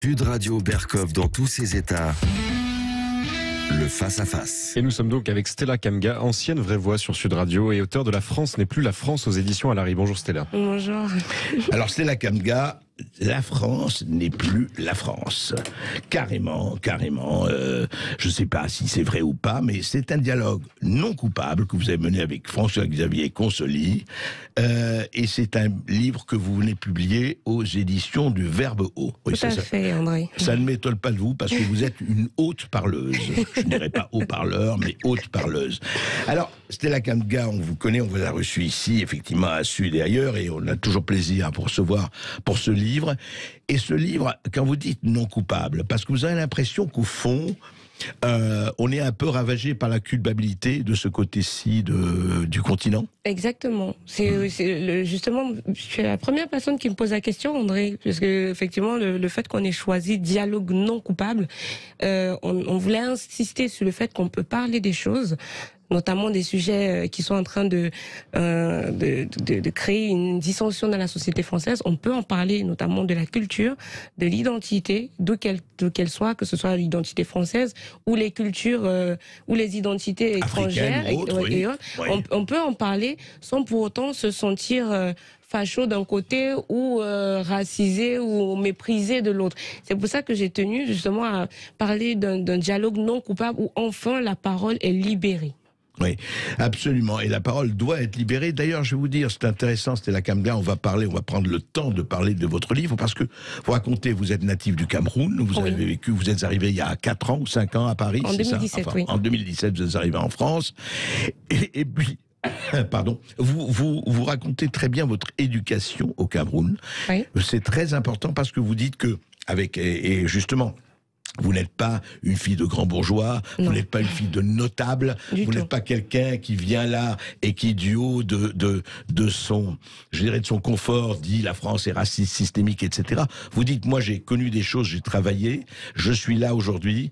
Sud Radio Berkov dans tous ses états. Le face-à-face. Et nous sommes donc avec Stella Kamga, ancienne vraie voix sur Sud Radio et auteure de La France n'est plus la France aux éditions Alary. Bonjour Stella. Bonjour. Alors Stella Kamga, la France n'est plus la France. Carrément. Je ne sais pas si c'est vrai ou pas, mais c'est un dialogue non coupable que vous avez mené avec François-Xavier Consoli. Et c'est un livre que vous venez publier aux éditions du Verbe Haut. Oui, Tout à fait, André. Ça ne m'étonne pas de vous, parce que vous êtes une haute parleuse. Je ne dirais pas haut-parleur, mais haute parleuse. Alors, Stella Kamga, on vous connaît, on vous a reçu ici, effectivement, à Sud et ailleurs, et on a toujours plaisir à vous recevoir pour ce livre. Et ce livre, quand vous dites non coupable, parce que vous avez l'impression qu'au fond, on est un peu ravagé par la culpabilité de ce côté-ci du continent. Exactement. Justement, je suis la première personne qui me pose la question, André, parce que effectivement, le fait qu'on ait choisi dialogue non coupable, on voulait insister sur le fait qu'on peut parler des choses, notamment des sujets qui sont en train de créer une dissension dans la société française. On peut en parler, notamment de la culture, de l'identité, d'où qu'elle soit, que ce soit l'identité française ou les cultures ou les identités étrangères. Oui. On peut en parler sans pour autant se sentir facho d'un côté ou racisé ou méprisé de l'autre. C'est pour ça que j'ai tenu justement à parler d'un dialogue non coupable où enfin la parole est libérée. Oui, absolument. Et la parole doit être libérée. D'ailleurs, je vais vous dire, c'est intéressant, Stella Kamga, on va prendre le temps de parler de votre livre, parce que vous racontez, vous êtes natif du Cameroun, vous avez vécu, vous êtes arrivé il y a 4 ans ou 5 ans à Paris, c'est ça ? En 2017, oui. En 2017, vous êtes arrivé en France. Et puis, pardon, vous racontez très bien votre éducation au Cameroun. Oui. C'est très important parce que vous dites que, et justement, vous n'êtes pas une fille de grand bourgeois, vous n'êtes pas une fille de notable, vous n'êtes pas quelqu'un qui vient là et qui, du haut de son confort, dit la France est raciste, systémique, etc. Vous dites, moi j'ai connu des choses, j'ai travaillé, je suis là aujourd'hui,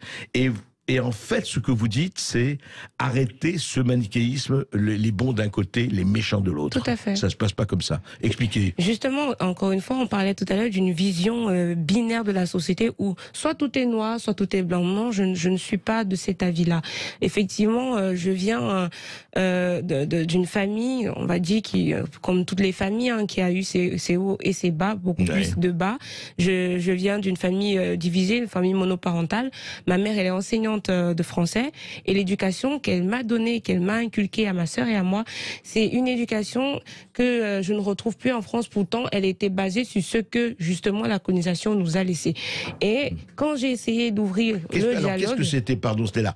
et en fait, ce que vous dites, c'est arrêter ce manichéisme, les bons d'un côté, les méchants de l'autre. Tout à fait. Ça se passe pas comme ça. Expliquez. Justement, encore une fois, on parlait tout à l'heure d'une vision binaire de la société où soit tout est noir, soit tout est blanc. Non, je ne suis pas de cet avis-là. Effectivement, je viens d'une famille, on va dire, qui, comme toutes les familles, qui a eu ses hauts et ses bas, beaucoup plus de bas. Je viens d'une famille divisée, une famille monoparentale. Ma mère, elle est enseignante de français, et l'éducation qu'elle m'a donnée, qu'elle m'a inculquée à ma sœur et à moi, c'est une éducation que je ne retrouve plus en France. Pourtant, elle était basée sur ce que justement la colonisation nous a laissé. Et quand j'ai essayé d'ouvrir le dialogue, qu'est-ce que c'était, pardon Stella,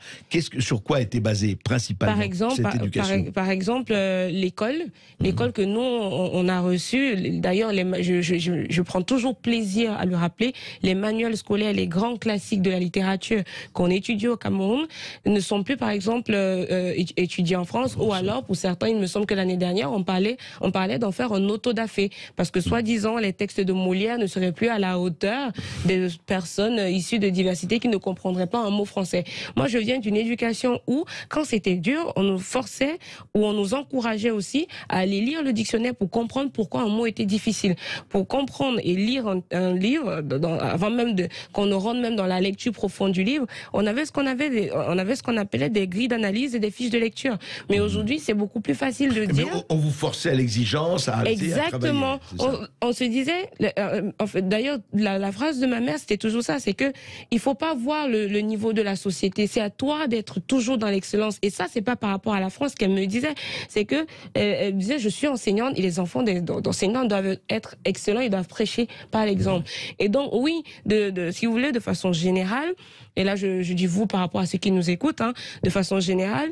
sur quoi était basée principalement cette éducation? Par exemple, l'école que nous on a reçue. D'ailleurs, je prends toujours plaisir à le rappeler. Les manuels scolaires, les grands classiques de la littérature qu'on étudie au Cameroun ne sont plus, par exemple, étudiés en France, ou alors, pour certains, il me semble que l'année dernière, on parlait d'en faire un autodafé, parce que, soi-disant, les textes de Molière ne seraient plus à la hauteur des personnes issues de diversité qui ne comprendraient pas un mot français. Moi, je viens d'une éducation où, quand c'était dur, on nous forçait, ou on nous encourageait aussi à aller lire le dictionnaire pour comprendre pourquoi un mot était difficile. Pour comprendre et lire un livre, avant même qu'on ne rentre même dans la lecture profonde du livre, on avait ce qu'on appelait des grilles d'analyse et des fiches de lecture. Mais aujourd'hui, c'est beaucoup plus facile de dire. Mais on vous forçait à l'exigence, à arrêter. Exactement. On se disait, en fait, d'ailleurs, la phrase de ma mère, c'était toujours ça, c'est que il faut pas voir le niveau de la société. C'est à toi d'être toujours dans l'excellence. Et ça, c'est pas par rapport à la France qu'elle me disait. C'est que elle disait, je suis enseignante et les enfants d'enseignants doivent être excellents, ils doivent prêcher par l'exemple. Et donc, oui, si vous voulez, de façon générale, et là, je dis vous par rapport à ceux qui nous écoutent, de façon générale,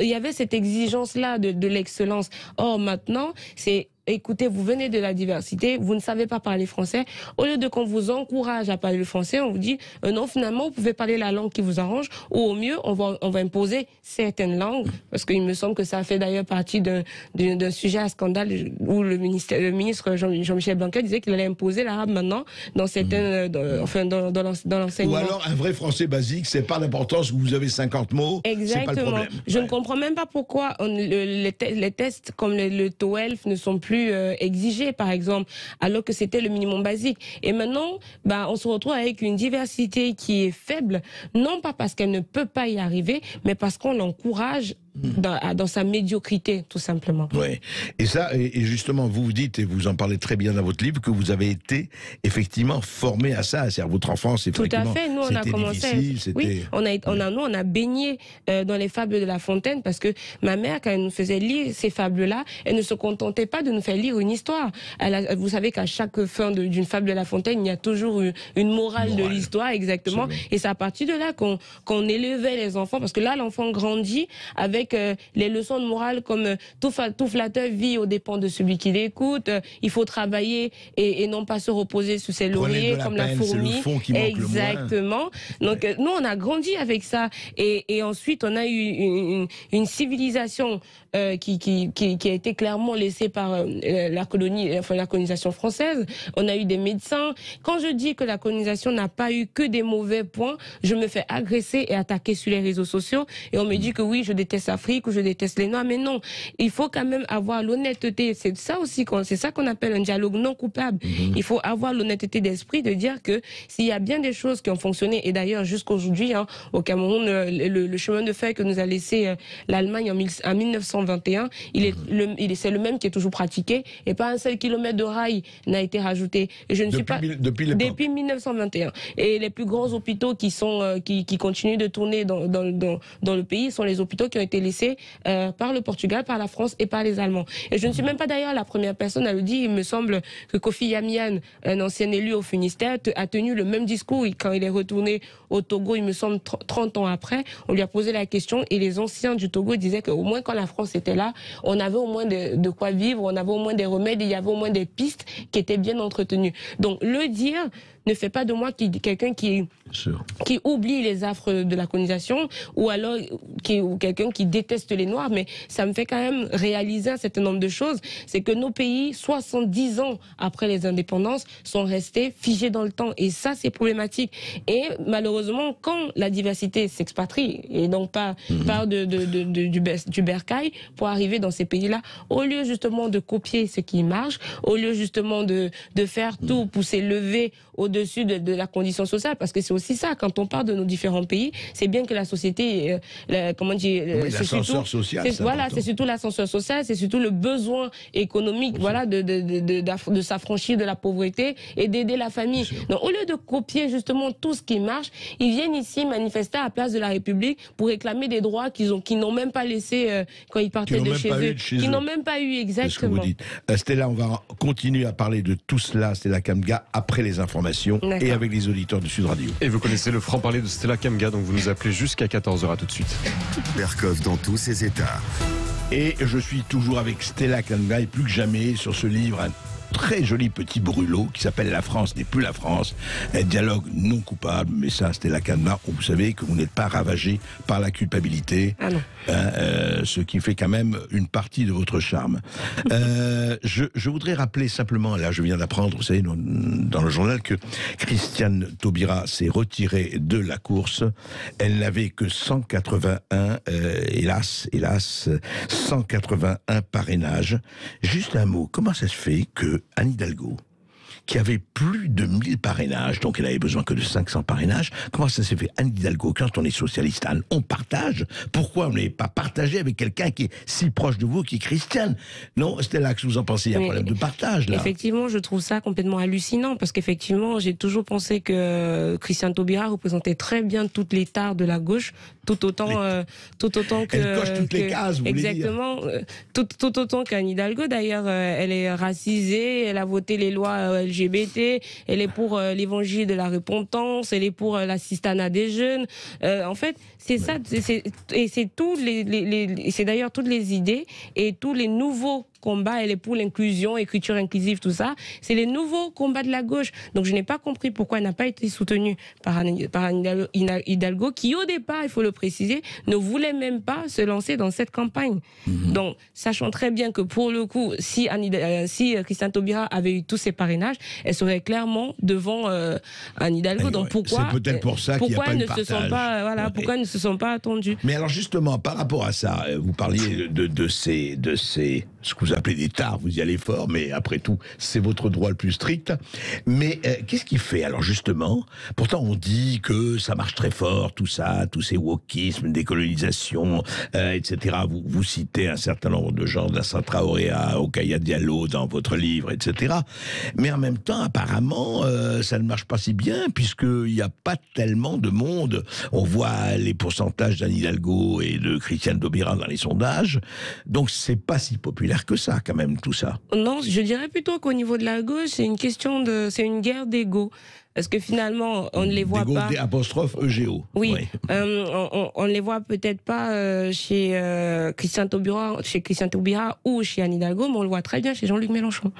il y avait cette exigence-là de l'excellence. Or, maintenant, c'est écoutez, vous venez de la diversité, vous ne savez pas parler français. Au lieu de qu'on vous encourage à parler le français, on vous dit non, finalement, vous pouvez parler la langue qui vous arrange, ou au mieux, on va imposer certaines langues, parce qu'il me semble que ça fait d'ailleurs partie d'un sujet à scandale où le ministre Jean-Michel Blanquer disait qu'il allait imposer l'arabe maintenant dans certaines, dans l'enseignement. Ou alors un vrai français basique, c'est pas l'importance où vous avez 50 mots, c'est pas le problème. Je ne comprends même pas pourquoi les tests comme le TOEFL ne sont plus plus exigé, par exemple, alors que c'était le minimum basique. Et maintenant, on se retrouve avec une diversité qui est faible, non pas parce qu'elle ne peut pas y arriver, mais parce qu'on l'encourage dans sa médiocrité, tout simplement. Ouais. Et ça, et justement, vous dites, et vous en parlez très bien dans votre livre, que vous avez été effectivement formé à ça. C'est-à-dire votre enfance, effectivement, tout à fait. Nous, on a commencé. Oui, on a baigné dans les fables de La Fontaine, parce que ma mère, quand elle nous faisait lire ces fables-là, elle ne se contentait pas de nous faire lire une histoire. Vous savez qu'à chaque fin d'une fable de La Fontaine, il y a toujours une morale de l'histoire, exactement. Absolument. Et c'est à partir de là qu'on élevait les enfants, parce que là, l'enfant grandit avec les leçons de morale comme tout flatteur vit aux dépens de celui qui l'écoute, il faut travailler et non pas se reposer sur ses lauriers comme la fourmi. C'est le fond qui manque exactement. Le moins. Donc nous, on a grandi avec ça. Et ensuite, on a eu une civilisation qui a été clairement laissée par la colonisation française. On a eu des médecins. Quand je dis que la colonisation n'a pas eu que des mauvais points, je me fais agresser et attaquer sur les réseaux sociaux. Et on me dit que oui, je déteste l'Afrique ou je déteste les Noirs. Mais non, il faut quand même avoir l'honnêteté. C'est ça aussi, c'est ça qu'on appelle un dialogue non coupable. Il faut avoir l'honnêteté d'esprit de dire que s'il y a bien des choses qui ont fonctionné, et d'ailleurs jusqu'aujourd'hui, au Cameroun, le chemin de fer que nous a laissé l'Allemagne en 1921, c'est le même qui est toujours pratiqué, et pas un seul kilomètre de rail n'a été rajouté. Et je ne suis pas depuis 1921. Et les plus grands hôpitaux qui continuent de tourner dans le pays sont les hôpitaux qui ont été laissés par le Portugal, par la France et par les Allemands. Et je ne suis même pas d'ailleurs la première personne à le dire. Il me semble que Kofi Yamian, un ancien élu au Finistère, a tenu le même discours quand il est retourné au Togo, il me semble 30 ans après. On lui a posé la question et les anciens du Togo disaient qu'au moins quand la France était là, on avait au moins de quoi vivre, on avait au moins des remèdes, il y avait au moins des pistes qui étaient bien entretenues. Donc le dire ne fait pas de moi quelqu'un qui oublie les affres de la colonisation ou alors quelqu'un qui déteste les Noirs, mais ça me fait quand même réaliser un certain nombre de choses. C'est que nos pays, 70 ans après les indépendances, sont restés figés dans le temps. Et ça, c'est problématique. Et malheureusement, quand la diversité s'expatrie, et donc part du bercail pour arriver dans ces pays-là, au lieu justement de copier ce qui marche, au lieu justement de faire tout pour s'élever au-dessus de la condition sociale, parce que c'est aussi ça, quand on parle de nos différents pays, c'est bien que la société, l'ascenseur social, c'est surtout l'ascenseur social, c'est surtout le besoin économique, de s'affranchir de la pauvreté et d'aider la famille. Donc, au lieu de copier justement tout ce qui marche, ils viennent ici manifester à la place de la République pour réclamer des droits qu'ils n'ont même pas laissés quand ils partaient de chez eux, qu'ils n'ont même pas eu, exactement. C'est ce que vous dites. Stella, on va continuer à parler de tout cela, Stella Kamga, après les informations et avec les auditeurs de Sud Radio. Et vous connaissez le franc-parler de Stella Kamga, donc vous nous appelez jusqu'à 14h. À tout de suite. Berkoff dans tous ses états. Et je suis toujours avec Stella Kamga, et plus que jamais sur ce livre, un très joli petit brûlot qui s'appelle La France n'est plus la France, un dialogue non coupable. Mais ça, Stella Kamga, vous savez que vous n'êtes pas ravagé par la culpabilité, ce qui fait quand même une partie de votre charme. Je voudrais rappeler simplement, là je viens d'apprendre, vous savez, dans le journal, que Christiane Taubira s'est retirée de la course. Elle n'avait que 181, hélas, 181 parrainages. Juste un mot, comment ça se fait que Anne Hidalgo, qui avait plus de 1000 parrainages, donc elle avait besoin que de 500 parrainages. Comment ça s'est fait, Anne Hidalgo, quand on est socialiste, Anne, on partage? Pourquoi on n'est pas partagé avec quelqu'un qui est si proche de vous, qui est Christiane? Non, c'était là que vous en pensez, il y a un problème de partage, là. Effectivement, je trouve ça complètement hallucinant, parce qu'effectivement, j'ai toujours pensé que Christiane Taubira représentait très bien toutes les tares de la gauche, tout autant que... Elle coche toutes les cases, vous exactement, voulez dire. Tout autant qu'Anne Hidalgo, d'ailleurs, elle est racisée, elle a voté les lois LGBT, elle est pour l'évangile de la repentance, elle est pour l'assistanat des jeunes. En fait, c'est ça, et c'est d'ailleurs toutes les idées et tous les nouveaux combats. Elle est pour l'inclusion, écriture inclusive, tout ça. C'est les nouveaux combats de la gauche. Donc je n'ai pas compris pourquoi elle n'a pas été soutenue par Anne Hidalgo, qui au départ, il faut le préciser, ne voulait même pas se lancer dans cette campagne. Donc, sachant très bien que pour le coup, si Christiane Taubira avait eu tous ses parrainages, elle serait clairement devant Anne Hidalgo. Donc pourquoi c'est peut-être pour ça qu'il n'y a pas eu de partage. Pourquoi elles ne se sont pas attendues? Mais alors justement, par rapport à ça, vous parliez de ce que vous appelez des tares, vous y allez fort, mais après tout, c'est votre droit le plus strict. Mais qu'est-ce qui fait, alors justement, pourtant on dit que ça marche très fort, tout ça, tous ces wokismes, décolonisation, etc. Vous citez un certain nombre de gens, d'Assa Traoré à Okaya Diallo dans votre livre, etc. Mais en même temps, apparemment, ça ne marche pas si bien, puisqu'il n'y a pas tellement de monde. On voit les pourcentages d'Anne Hidalgo et de Christiane Taubira dans les sondages, donc c'est pas si populaire que ça, quand même, tout ça. Non, je dirais plutôt qu'au niveau de la gauche, c'est une guerre d'ego. Parce que finalement, on ne les voit pas. Apostrophe EGO. Oui, ouais. On ne les voit peut-être pas chez Christiane Taubira ou chez Anne Hidalgo, mais on le voit très bien chez Jean-Luc Mélenchon,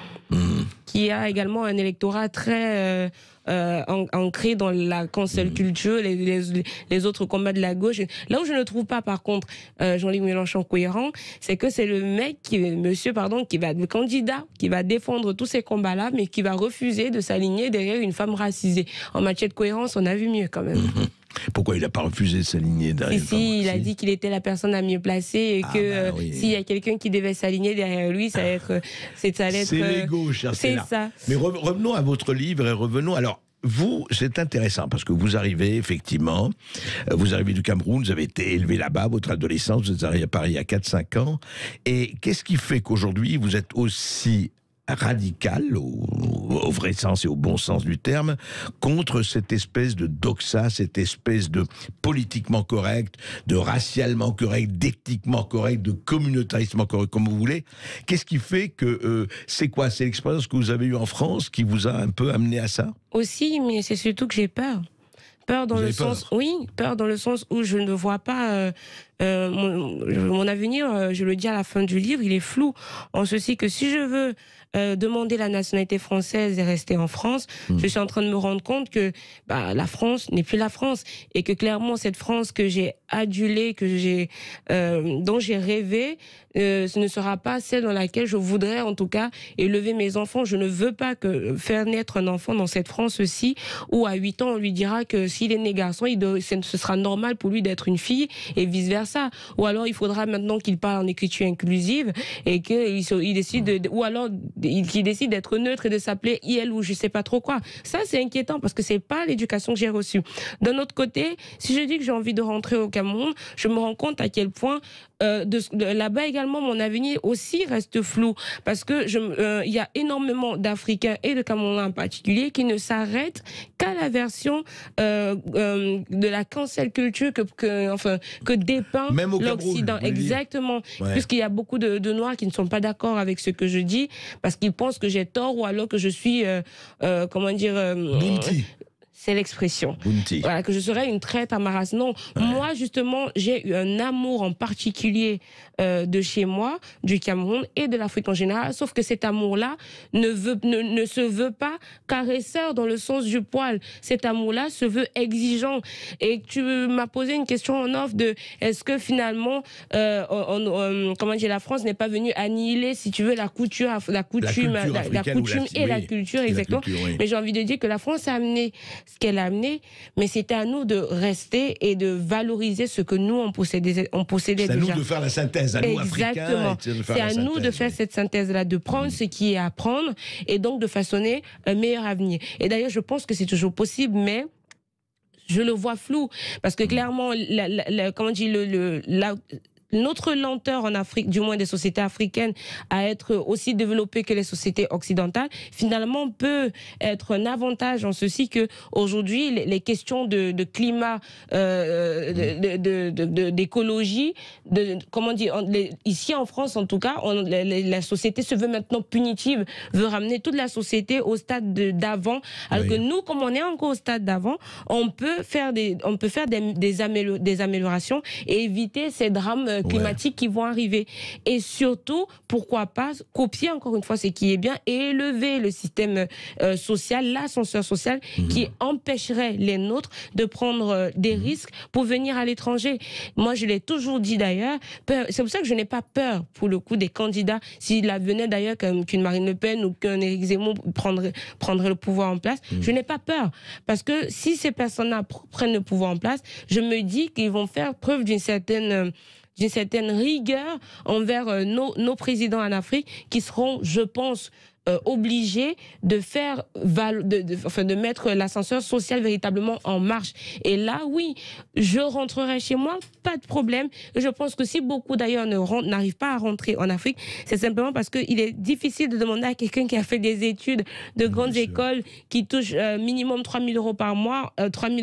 qui a également un électorat très ancré dans la cancel culture, les autres combats de la gauche. Là où je ne trouve pas, par contre, Jean-Luc Mélenchon cohérent, c'est que c'est le le candidat qui va défendre tous ces combats-là, mais qui va refuser de s'aligner derrière une femme racisée. En matière de cohérence, on a vu mieux quand même. Pourquoi il n'a pas refusé de s'aligner derrière Si, il a dit qu'il était la personne la mieux placée et que s'il y a quelqu'un qui devait s'aligner derrière lui, ça allait être... C'est l'ego, cher Stella. C'est ça. Mais revenons à votre livre et revenons... Alors, vous, c'est intéressant parce que vous arrivez effectivement, vous arrivez du Cameroun, vous avez été élevé là-bas, votre adolescence, vous êtes arrivé à Paris il y a 4-5 ans. Et qu'est-ce qui fait qu'aujourd'hui, vous êtes aussi radical, au vrai sens et au bon sens du terme, contre cette espèce de doxa, cette espèce de politiquement correct, de racialement correct, d'ethniquement correct, de communautarisme correct, comme vous voulez. Qu'est-ce qui fait que... c'est quoi? C'est l'expérience que vous avez eue en France qui vous a un peu amené à ça? Aussi, mais c'est surtout que j'ai peur. Peur dans le sens, peur dans le sens où je ne vois pas mon avenir. Je le dis à la fin du livre, il est flou. En ceci que si je veux demander la nationalité française et rester en France, je suis en train de me rendre compte que la France n'est plus la France et que clairement cette France que j'ai adulée, dont j'ai rêvé, ce ne sera pas celle dans laquelle je voudrais en tout cas élever mes enfants. Je ne veux pas faire naître un enfant dans cette France-ci où à 8 ans on lui dira que s'il est né garçon, ce sera normal pour lui d'être une fille et vice-versa. Ou alors il faudra maintenant qu'il parle en écriture inclusive et qu'il décide qu'il décide d'être neutre et de s'appeler IL ou je sais pas trop quoi. Ça c'est inquiétant parce que c'est pas l'éducation que j'ai reçue. D'un autre côté, si je dis que j'ai envie de rentrer au Cameroun, je me rends compte à quel point là-bas également mon avenir aussi reste flou parce que il y a énormément d'Africains et de Camerounais en particulier qui ne s'arrêtent qu'à la version de la cancel culture que dépeint l'Occident. Exactement. Ouais. Puisqu'il y a beaucoup de Noirs qui ne sont pas d'accord avec ce que je dis parce qu'ils pensent que j'ai tort ou alors que je suis c'est l'expression. Voilà, que je serais une traite à ma race. Non, moi justement, j'ai eu un amour en particulier de chez moi, du Cameroun et de l'Afrique en général, sauf que cet amour-là ne se veut pas caresseur dans le sens du poil. Cet amour-là se veut exigeant. Et tu m'as posé une question en off de est-ce que finalement, la France n'est pas venue annihiler, si tu veux, la coutume et la culture, exactement. Mais j'ai envie de dire que la France a amené ce qu'elle a amené, mais c'était à nous de rester et de valoriser ce que nous on possédait déjà. C'est à nous de faire la synthèse, à nous Africains. C'est à nous de faire cette synthèse-là, de prendre ce qui est à prendre et donc de façonner un meilleur avenir. Et d'ailleurs, je pense que c'est toujours possible, mais je le vois flou parce que clairement, notre lenteur en Afrique, du moins des sociétés africaines, à être aussi développée que les sociétés occidentales, finalement peut être un avantage en ceci que aujourd'hui les questions de climat, d'écologie, ici en France en tout cas, la société se veut maintenant punitive, veut ramener toute la société au stade d'avant, alors que nous, comme on est encore au stade d'avant, on peut faire des améliorations et éviter ces drames climatiques qui vont arriver. Et surtout, pourquoi pas copier encore une fois ce qui est bien et élever le système social, l'ascenseur social qui empêcherait les nôtres de prendre des risques pour venir à l'étranger. Moi, je l'ai toujours dit d'ailleurs, c'est pour ça que je n'ai pas peur pour le coup des candidats. S'il venait d'ailleurs qu'une Marine Le Pen ou qu'un Éric Zemmour prendrait le pouvoir en place, je n'ai pas peur. Parce que si ces personnes-là prennent le pouvoir en place, je me dis qu'ils vont faire preuve d'une certaine d'une certaine rigueur envers nos présidents en Afrique qui seront, je pense, obligés de faire de mettre l'ascenseur social véritablement en marche. Et là, oui, je rentrerai chez moi, pas de problème. Je pense que si beaucoup d'ailleurs n'arrivent pas à rentrer en Afrique, c'est simplement parce qu'il est difficile de demander à quelqu'un qui a fait des études de grandes écoles, qui touche minimum 3 000 euros par mois, 3 000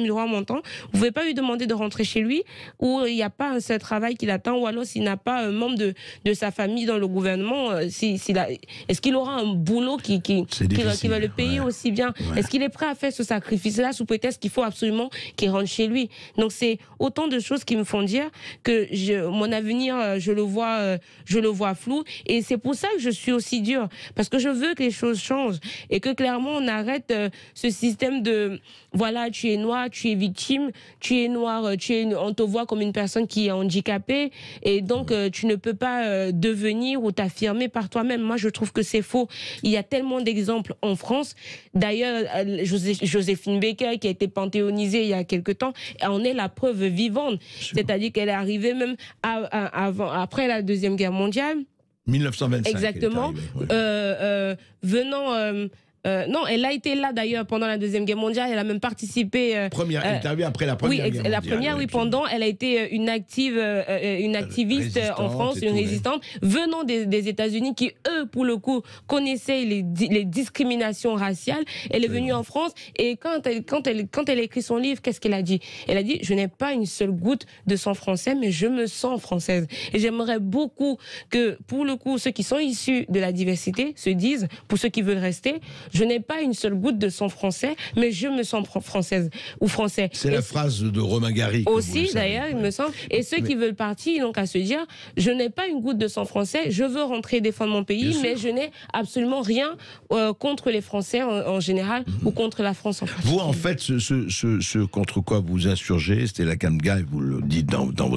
euros en montant. Vous ne pouvez pas lui demander de rentrer chez lui où il n'y a pas un seul travail qui l'attend, ou alors s'il n'a pas un membre de sa famille dans le gouvernement, est-ce qu'il aura un boulot qui va le payer aussi bien? Est-ce qu'il est prêt à faire ce sacrifice-là sous prétexte qu'il faut absolument qu'il rentre chez lui? Donc c'est autant de choses qui me font dire que mon avenir, je le vois flou, et c'est pour ça que je suis aussi dure, parce que je veux que les choses changent et que clairement on arrête ce système de voilà, tu es noir, tu es victime, tu es noir, on te voit comme une personne qui est handicapée et donc tu ne peux pas devenir ou t'affirmer par toi-même. Moi, je trouve que c'est faux. Il y a tellement d'exemples en France. D'ailleurs, Joséphine Baker, qui a été panthéonisée il y a quelque temps, en est la preuve vivante. C'est-à-dire qu'elle est arrivée même après la Deuxième Guerre mondiale. 1925. Exactement. Non, elle a été là d'ailleurs pendant la Deuxième Guerre mondiale. Elle a même participé. Elle est arrivée après la Première Guerre mondiale. La première, oui, pendant. Elle a été une activiste en France, une résistante, venant des États-Unis, qui eux, pour le coup, connaissaient les discriminations raciales. Elle est venue en France et quand elle a écrit son livre, qu'est-ce qu'elle a dit? Elle a dit: je n'ai pas une seule goutte de sang français, mais je me sens française. Et j'aimerais beaucoup que, pour le coup, ceux qui sont issus de la diversité se disent, pour ceux qui veulent rester, je n'ai pas une seule goutte de sang français, mais je me sens française ou français. C'est la phrase de Romain Gary. Aussi, d'ailleurs, il me semble. Et ceux qui veulent partir, ils n'ont qu'à se dire: je n'ai pas une goutte de sang français, je veux rentrer défendre mon pays, mais je n'ai absolument rien contre les Français en général ou contre la France en particulier. Vous, en fait, ce contre quoi vous insurgez, Stella Kamga, et vous le dites dans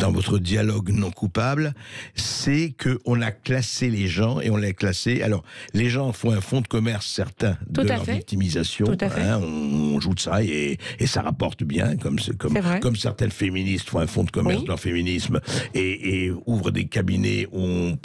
votre dialogue non coupable, c'est qu'on a classé les gens et on les a classés. Alors, les gens font un fonds de commerce certain de leur victimisation. On joue de ça et ça rapporte bien, comme certaines féministes font un fonds de commerce de leur féminisme et ouvrent des cabinets où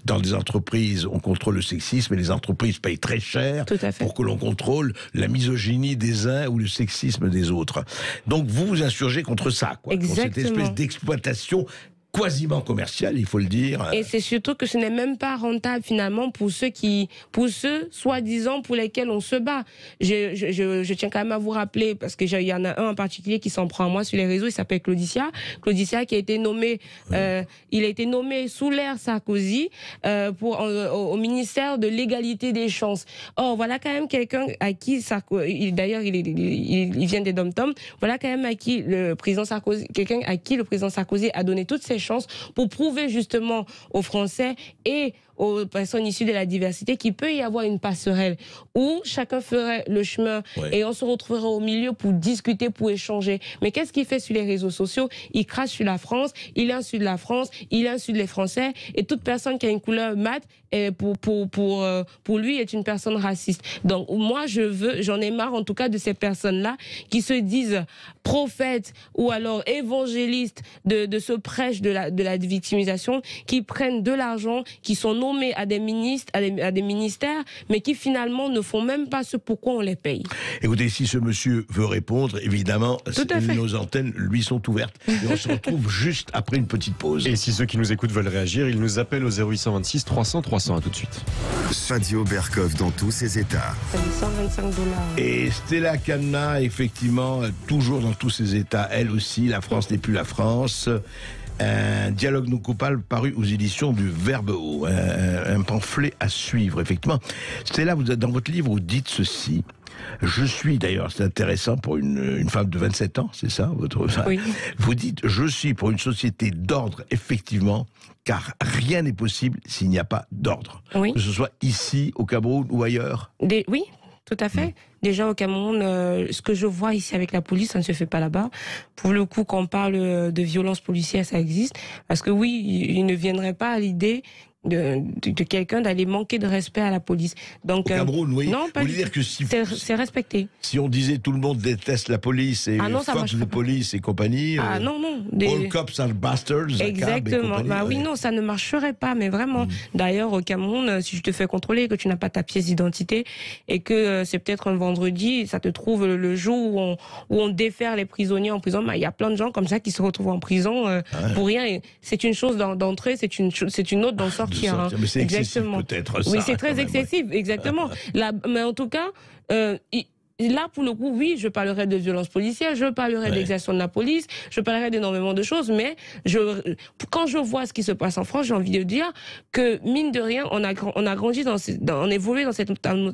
dans des entreprises on contrôle le sexisme et les entreprises payent très cher pour que l'on contrôle la misogynie des uns ou le sexisme des autres. Donc vous vous insurgez contre ça, quoi, contre cette espèce d'exploitation quasiment commercial, il faut le dire. Et c'est surtout que ce n'est même pas rentable finalement pour ceux soi-disant pour lesquels on se bat. Je tiens quand même à vous rappeler, parce que il y en a un en particulier qui s'en prend à moi sur les réseaux, il s'appelle Claudicia qui a été nommé, il a été nommé sous l'ère Sarkozy au ministère de l'égalité des chances. Or voilà quand même quelqu'un à qui Sarkozy, d'ailleurs il vient des Dom-Tom, voilà quand même à qui le président Sarkozy, quelqu'un à qui le président Sarkozy a donné toutes ses chances pour prouver justement aux Français et aux personnes issues de la diversité qu'il peut y avoir une passerelle où chacun ferait le chemin et on se retrouverait au milieu pour discuter, pour échanger. Mais qu'est-ce qu'il fait sur les réseaux sociaux? Il crache sur la France, il insulte la France, il insulte les Français, et toute personne qui a une couleur mate pour lui est une personne raciste. Donc moi j'en ai marre en tout cas de ces personnes-là qui se disent prophètes ou alors évangélistes de ce prêche de la victimisation, qui prennent de l'argent, qui sont nommés à des ministres, à des ministères, mais qui finalement ne font même pas ce pourquoi on les paye. Écoutez, si ce monsieur veut répondre, évidemment, nos antennes lui sont ouvertes. Et on se retrouve juste après une petite pause. Et si ceux qui nous écoutent veulent réagir, ils nous appellent au 0826 300 300. À tout de suite. Radio Berkoff dans tous ses états. Ça dit $125. Et Stella Kamna, effectivement, toujours dans tous ses états, elle aussi, la France n'est plus la France. Un dialogue non coupable paru aux éditions du Verbe Haut, un pamphlet à suivre, effectivement. Stella, dans votre livre, vous dites ceci. Je suis, d'ailleurs, c'est intéressant pour une femme de 27 ans, c'est ça Oui. Vous dites, je suis pour une société d'ordre, effectivement, car rien n'est possible s'il n'y a pas d'ordre. Oui. Que ce soit ici, au Cameroun ou ailleurs. Oui, tout à fait. Déjà au Cameroun, ce que je vois ici avec la police, ça ne se fait pas là-bas. Pour le coup, quand on parle de violence policière, ça existe. Parce que oui, il ne viendrait pas à l'idée de quelqu'un d'aller manquer de respect à la police. Donc, au Cameroun, oui. Non, pas vous voulez dire que si c'est respecté. Si on disait tout le monde déteste la police et fuck the police et compagnie, non. all cops are bastards. Exactement. Bah oui, non, ça ne marcherait pas, mais vraiment. D'ailleurs, au Cameroun, si je te fais contrôler que tu n'as pas ta pièce d'identité et que c'est peut-être un vendredi, ça te trouve le jour où on défère les prisonniers en prison, bah il y a plein de gens comme ça qui se retrouvent en prison pour rien. Et c'est une chose d'entrer, c'est une autre d'en sortir. Mais c'est excessif peut-être. Oui, c'est très excessif, exactement. Mais en tout cas, là, pour le coup, oui, je parlerai de violence policière, je parlerai d'exercice de la police, je parlerai d'énormément de choses, mais quand je vois ce qui se passe en France, j'ai envie de dire que, mine de rien, on a grandi on évolué dans cette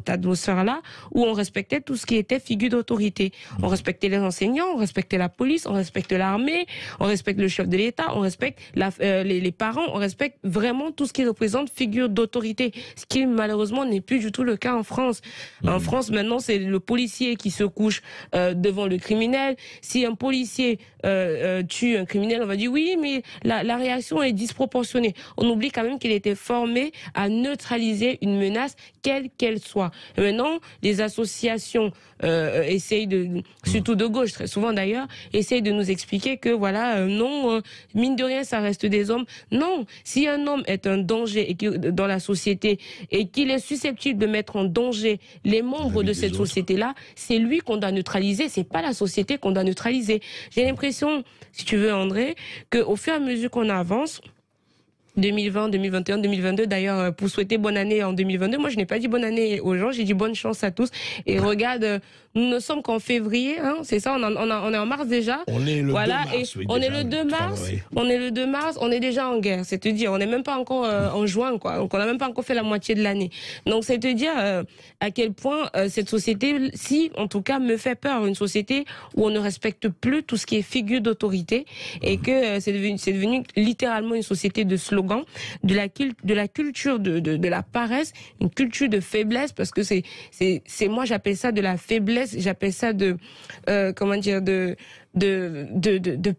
atmosphère-là, où on respectait tout ce qui était figure d'autorité. On respectait les enseignants, on respectait la police, on respecte l'armée, on respecte le chef de l'État, on respecte les parents, on respecte vraiment tout ce qui représente figure d'autorité. Ce qui, malheureusement, n'est plus du tout le cas en France. En France, maintenant, c'est le policier qui se couche devant le criminel. Si un policier tue un criminel, on va dire oui, mais la réaction est disproportionnée. On oublie quand même qu'il était formé à neutraliser une menace, quelle qu'elle soit. Et maintenant, les associations essayent surtout de gauche, très souvent d'ailleurs, essayent de nous expliquer que voilà, non, mine de rien, ça reste des hommes. Non, si un homme est un danger dans la société et qu'il est susceptible de mettre en danger les membres de cette société-là, c'est lui qu'on doit neutraliser, c'est pas la société qu'on doit neutraliser. J'ai l'impression, si tu veux André, qu'au fur et à mesure qu'on avance, 2020, 2021, 2022. D'ailleurs, pour souhaiter bonne année en 2022, moi je n'ai pas dit bonne année aux gens, j'ai dit bonne chance à tous. Et regarde, nous ne sommes qu'en février, hein, c'est ça, on est en mars déjà. On est le 2 mars. Et on est le 2 mars. On est le 2 mars, on est déjà en guerre. C'est te dire, on n'est même pas encore en juin, quoi. Donc on n'a même pas encore fait la moitié de l'année. Donc c'est te dire à quel point cette société, si en tout cas, me fait peur, une société où on ne respecte plus tout ce qui est figure d'autorité et que c'est devenu littéralement une société de slogans. De la culture de la paresse, une culture de faiblesse, parce que c'est moi j'appelle ça de la faiblesse, j'appelle ça de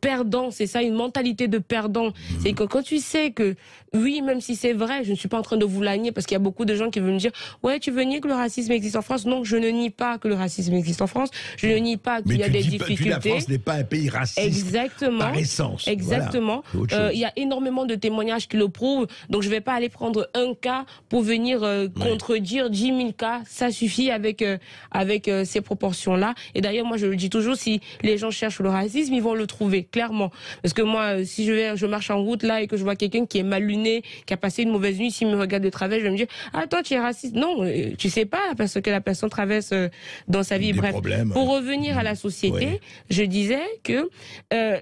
perdant, c'est ça, une mentalité de perdant. C'est que quand tu sais que, oui, même si c'est vrai, je ne suis pas en train de vous la nier, parce qu'il y a beaucoup de gens qui veulent me dire, ouais, tu veux nier que le racisme existe en France? Non, je ne nie pas que le racisme existe en France, je ne nie pas qu'il y a des difficultés. La France n'est pas un pays raciste. Exactement. Par essence. Exactement. Voilà. Il y a énormément de témoignages qui le prouvent, donc je vais pas aller prendre un cas pour venir contredire 10 000 cas, ça suffit avec ces proportions-là. Et d'ailleurs, moi je le dis toujours, si les gens cherchent le racisme, ils vont le trouver, clairement. Parce que moi, si je marche en route là et que je vois quelqu'un qui est mal luné, qui a passé une mauvaise nuit, s'il me regarde de travers, je vais me dire, ah toi tu es raciste. Non, tu sais pas parce que la personne traverse dans sa vie. Bref, pour revenir à la société, je disais que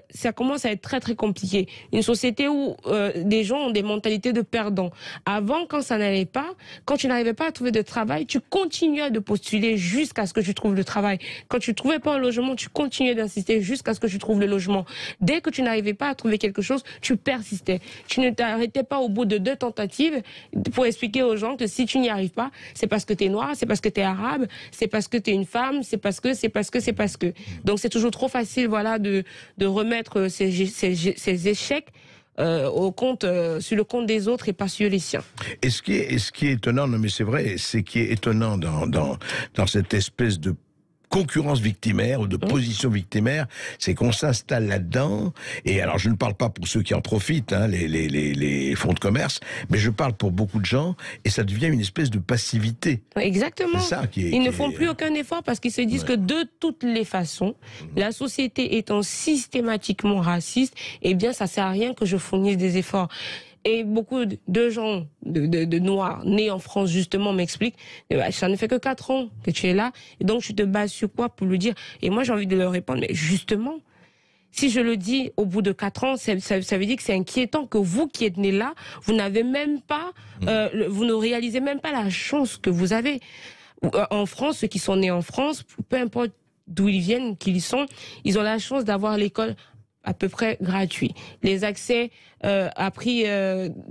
ça commence à être très très compliqué. Une société où des gens ont des mentalités de perdants. Avant, quand ça n'allait pas, quand tu n'arrivais pas à trouver de travail, tu continuais de postuler jusqu'à ce que tu trouves le travail. Quand tu trouvais pas un logement, tu continuais d'insister jusqu'à ce que tu trouves le logement. Dès que tu n'arrivais pas à trouver quelque chose, tu persistais. Tu ne t'arrêtais pas au bout de 2 tentatives pour expliquer aux gens que si tu n'y arrives pas, c'est parce que tu es noir, c'est parce que tu es arabe, c'est parce que tu es une femme, c'est parce que. Donc c'est toujours trop facile, voilà, de remettre ces échecs sur le compte des autres et pas sur les siens. Et ce qui est étonnant, non mais c'est vrai, c'est qui est étonnant dans cette espèce de concurrence victimaire ou de position victimaire, c'est qu'on s'installe là-dedans. Et alors, je ne parle pas pour ceux qui en profitent, hein, les fonds de commerce, mais je parle pour beaucoup de gens, et ça devient une espèce de passivité. Exactement. C'est ça Ils ne font plus aucun effort parce qu'ils se disent que de toutes les façons, la société étant systématiquement raciste, eh bien, ça sert à rien que je fournisse des efforts. Et beaucoup de gens de noirs nés en France justement m'expliquent, ça ne fait que 4 ans que tu es là, et donc tu te bases sur quoi pour le dire? Et moi j'ai envie de leur répondre, mais justement, si je le dis au bout de 4 ans, ça veut dire que c'est inquiétant que vous qui êtes nés là, vous n'avez même pas, vous ne réalisez même pas la chance que vous avez. En France, ceux qui sont nés en France, peu importe d'où ils viennent, qui ils sont, ils ont la chance d'avoir l'école à peu près gratuit. Les accès à prix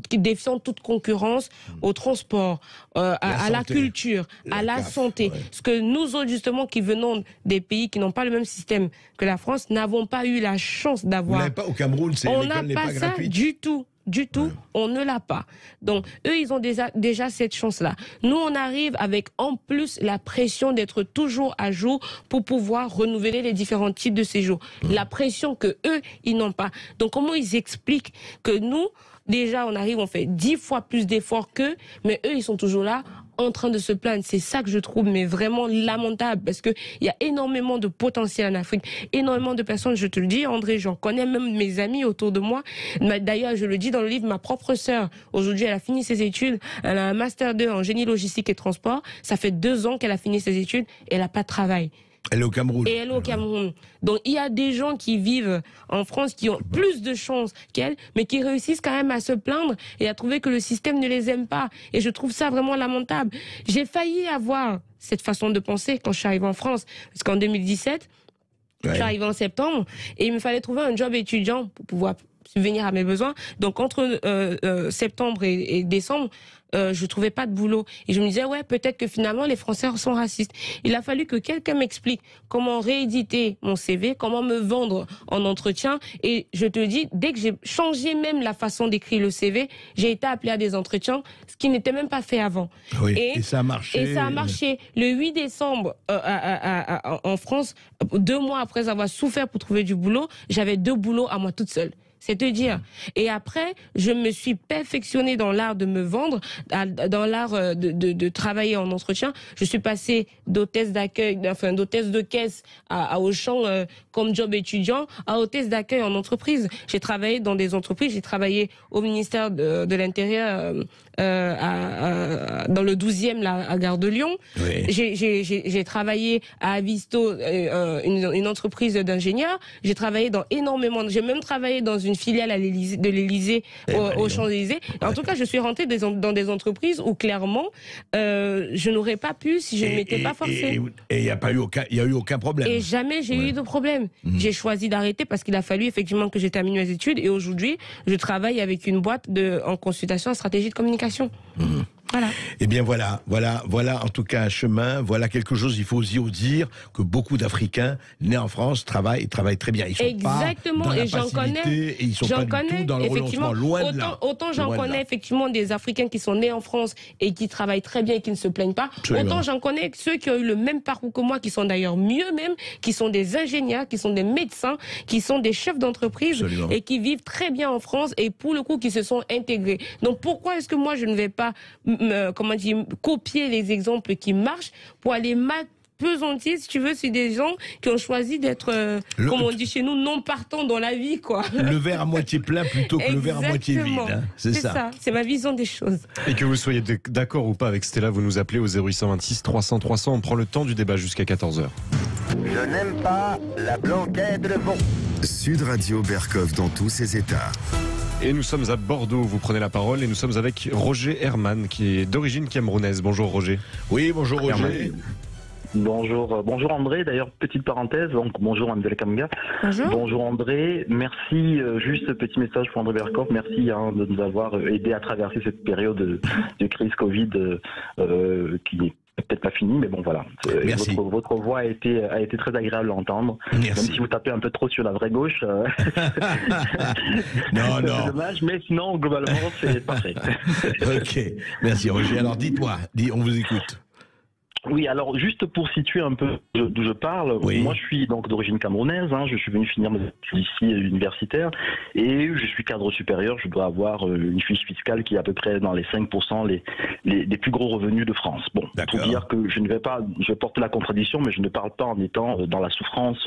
qui défient toute concurrence au transport, à la culture, à la santé. Ouais. Ce que nous autres, justement, qui venons des pays qui n'ont pas le même système que la France, n'avons pas eu la chance d'avoir. Vous n'avez pas au Cameroun, l'école n'est pas gratuite. Du tout. du tout, on ne l'a pas. Donc, eux, ils ont déjà cette chance-là. Nous, on arrive avec, en plus, la pression d'être toujours à jour pour pouvoir renouveler les différents types de séjours. La pression que eux, ils n'ont pas. Donc, comment ils expliquent que nous, déjà, on arrive, on fait 10 fois plus d'efforts qu'eux, mais eux, ils sont toujours là en train de se plaindre. C'est ça que je trouve mais vraiment lamentable, parce que il y a énormément de potentiel en Afrique, énormément de personnes, je te le dis André, j'en connais, même mes amis autour de moi. D'ailleurs, je le dis dans le livre, ma propre sœur, aujourd'hui, elle a fini ses études, elle a un master 2 en génie logistique et transport, ça fait 2 ans qu'elle a fini ses études et elle n'a pas de travail. Elle est au Cameroun. Et elle est au Cameroun. Donc, il y a des gens qui vivent en France qui ont plus de chance qu'elle, mais qui réussissent quand même à se plaindre et à trouver que le système ne les aime pas. Et je trouve ça vraiment lamentable. J'ai failli avoir cette façon de penser quand je suis arrivée en France. Parce qu'en 2017, je suis arrivée en septembre et il me fallait trouver un job étudiant pour pouvoir subvenir à mes besoins. Donc, entre septembre et décembre, je trouvais pas de boulot. Et je me disais, ouais, peut-être que finalement, les Français sont racistes. Il a fallu que quelqu'un m'explique comment rééditer mon CV, comment me vendre en entretien. Et je te dis, dès que j'ai changé même la façon d'écrire le CV, j'ai été appelée à des entretiens, ce qui n'était même pas fait avant. Oui, et ça a marché. Et ça a marché. Le 8 décembre, en France, 2 mois après avoir souffert pour trouver du boulot, j'avais 2 boulots à moi toute seule. C'est te dire. Et après, je me suis perfectionnée dans l'art de me vendre, dans l'art de travailler en entretien. Je suis passée d'hôtesse d'accueil, enfin d'hôtesse de caisse à Auchan comme job étudiant, à hôtesse d'accueil en entreprise. J'ai travaillé dans des entreprises, j'ai travaillé au ministère de l'Intérieur dans le 12e à Gare de Lyon. Oui. J'ai travaillé à Avisto, une entreprise d'ingénieurs. J'ai travaillé dans énormément. J'ai même travaillé dans une filiale de l'Élysée, aux Champs-Élysées. En tout cas, je suis rentrée dans des entreprises où clairement, je n'aurais pas pu si je ne m'étais pas forcée. Et il n'y a eu aucun problème. Et jamais j'ai eu de problème. J'ai choisi d'arrêter parce qu'il a fallu effectivement que j'ai terminé mes études. Et aujourd'hui, je travaille avec une boîte en consultation en stratégie de communication. Voilà. Eh bien voilà en tout cas un chemin, voilà quelque chose, il faut aussi dire que beaucoup d'Africains nés en France travaillent très bien. Ils sont exactement, pas dans et j'en connais, et ils sont pas du tout dans le renoncement, loin de là. Autant j'en connais effectivement des Africains qui sont nés en France et qui travaillent très bien et qui ne se plaignent pas, absolument. Autant j'en connais ceux qui ont eu le même parcours que moi, qui sont d'ailleurs mieux même, qui sont des ingénieurs, qui sont des médecins, qui sont des chefs d'entreprise, absolument. Et qui vivent très bien en France et pour le coup qui se sont intégrés. Donc pourquoi est-ce que moi je ne vais pas copier les exemples qui marchent pour aller pesantir, si tu veux, c'est des gens qui ont choisi d'être, comme on dit chez nous, non partants dans la vie, quoi. Le verre à moitié plein plutôt que le verre à moitié vide. Hein. C'est ça. C'est ma vision des choses. Et que vous soyez d'accord ou pas avec Stella, vous nous appelez au 0826 300 300. On prend le temps du débat jusqu'à 14h. Je n'aime pas la blanquette de veau. Sud Radio Berkov dans tous ses états. Et nous sommes à Bordeaux, vous prenez la parole, et nous sommes avec Roger Herman, qui est d'origine camerounaise. Bonjour Roger. Oui, bonjour Roger. Bonjour André, d'ailleurs petite parenthèse, donc bonjour Mlle Kamga. Bonjour André, merci, juste petit message pour André Berkov, merci de nous avoir aidé à traverser cette période de crise Covid qui n'est peut-être pas fini, mais bon voilà. Votre voix a été très agréable à entendre. Merci. Même si vous tapez un peu trop sur la vraie gauche. Non. C'est dommage, mais sinon globalement c'est parfait. Ok, merci Roger. Alors dites-moi, on vous écoute. Oui, alors juste pour situer un peu d'où je parle, oui. Moi je suis donc d'origine camerounaise, je suis venu finir mes études ici universitaires et je suis cadre supérieur, je dois avoir une fiche fiscale qui est à peu près dans les 5% les plus gros revenus de France. Bon, pour dire que je vais porter la contradiction, mais je ne parle pas en étant dans la souffrance,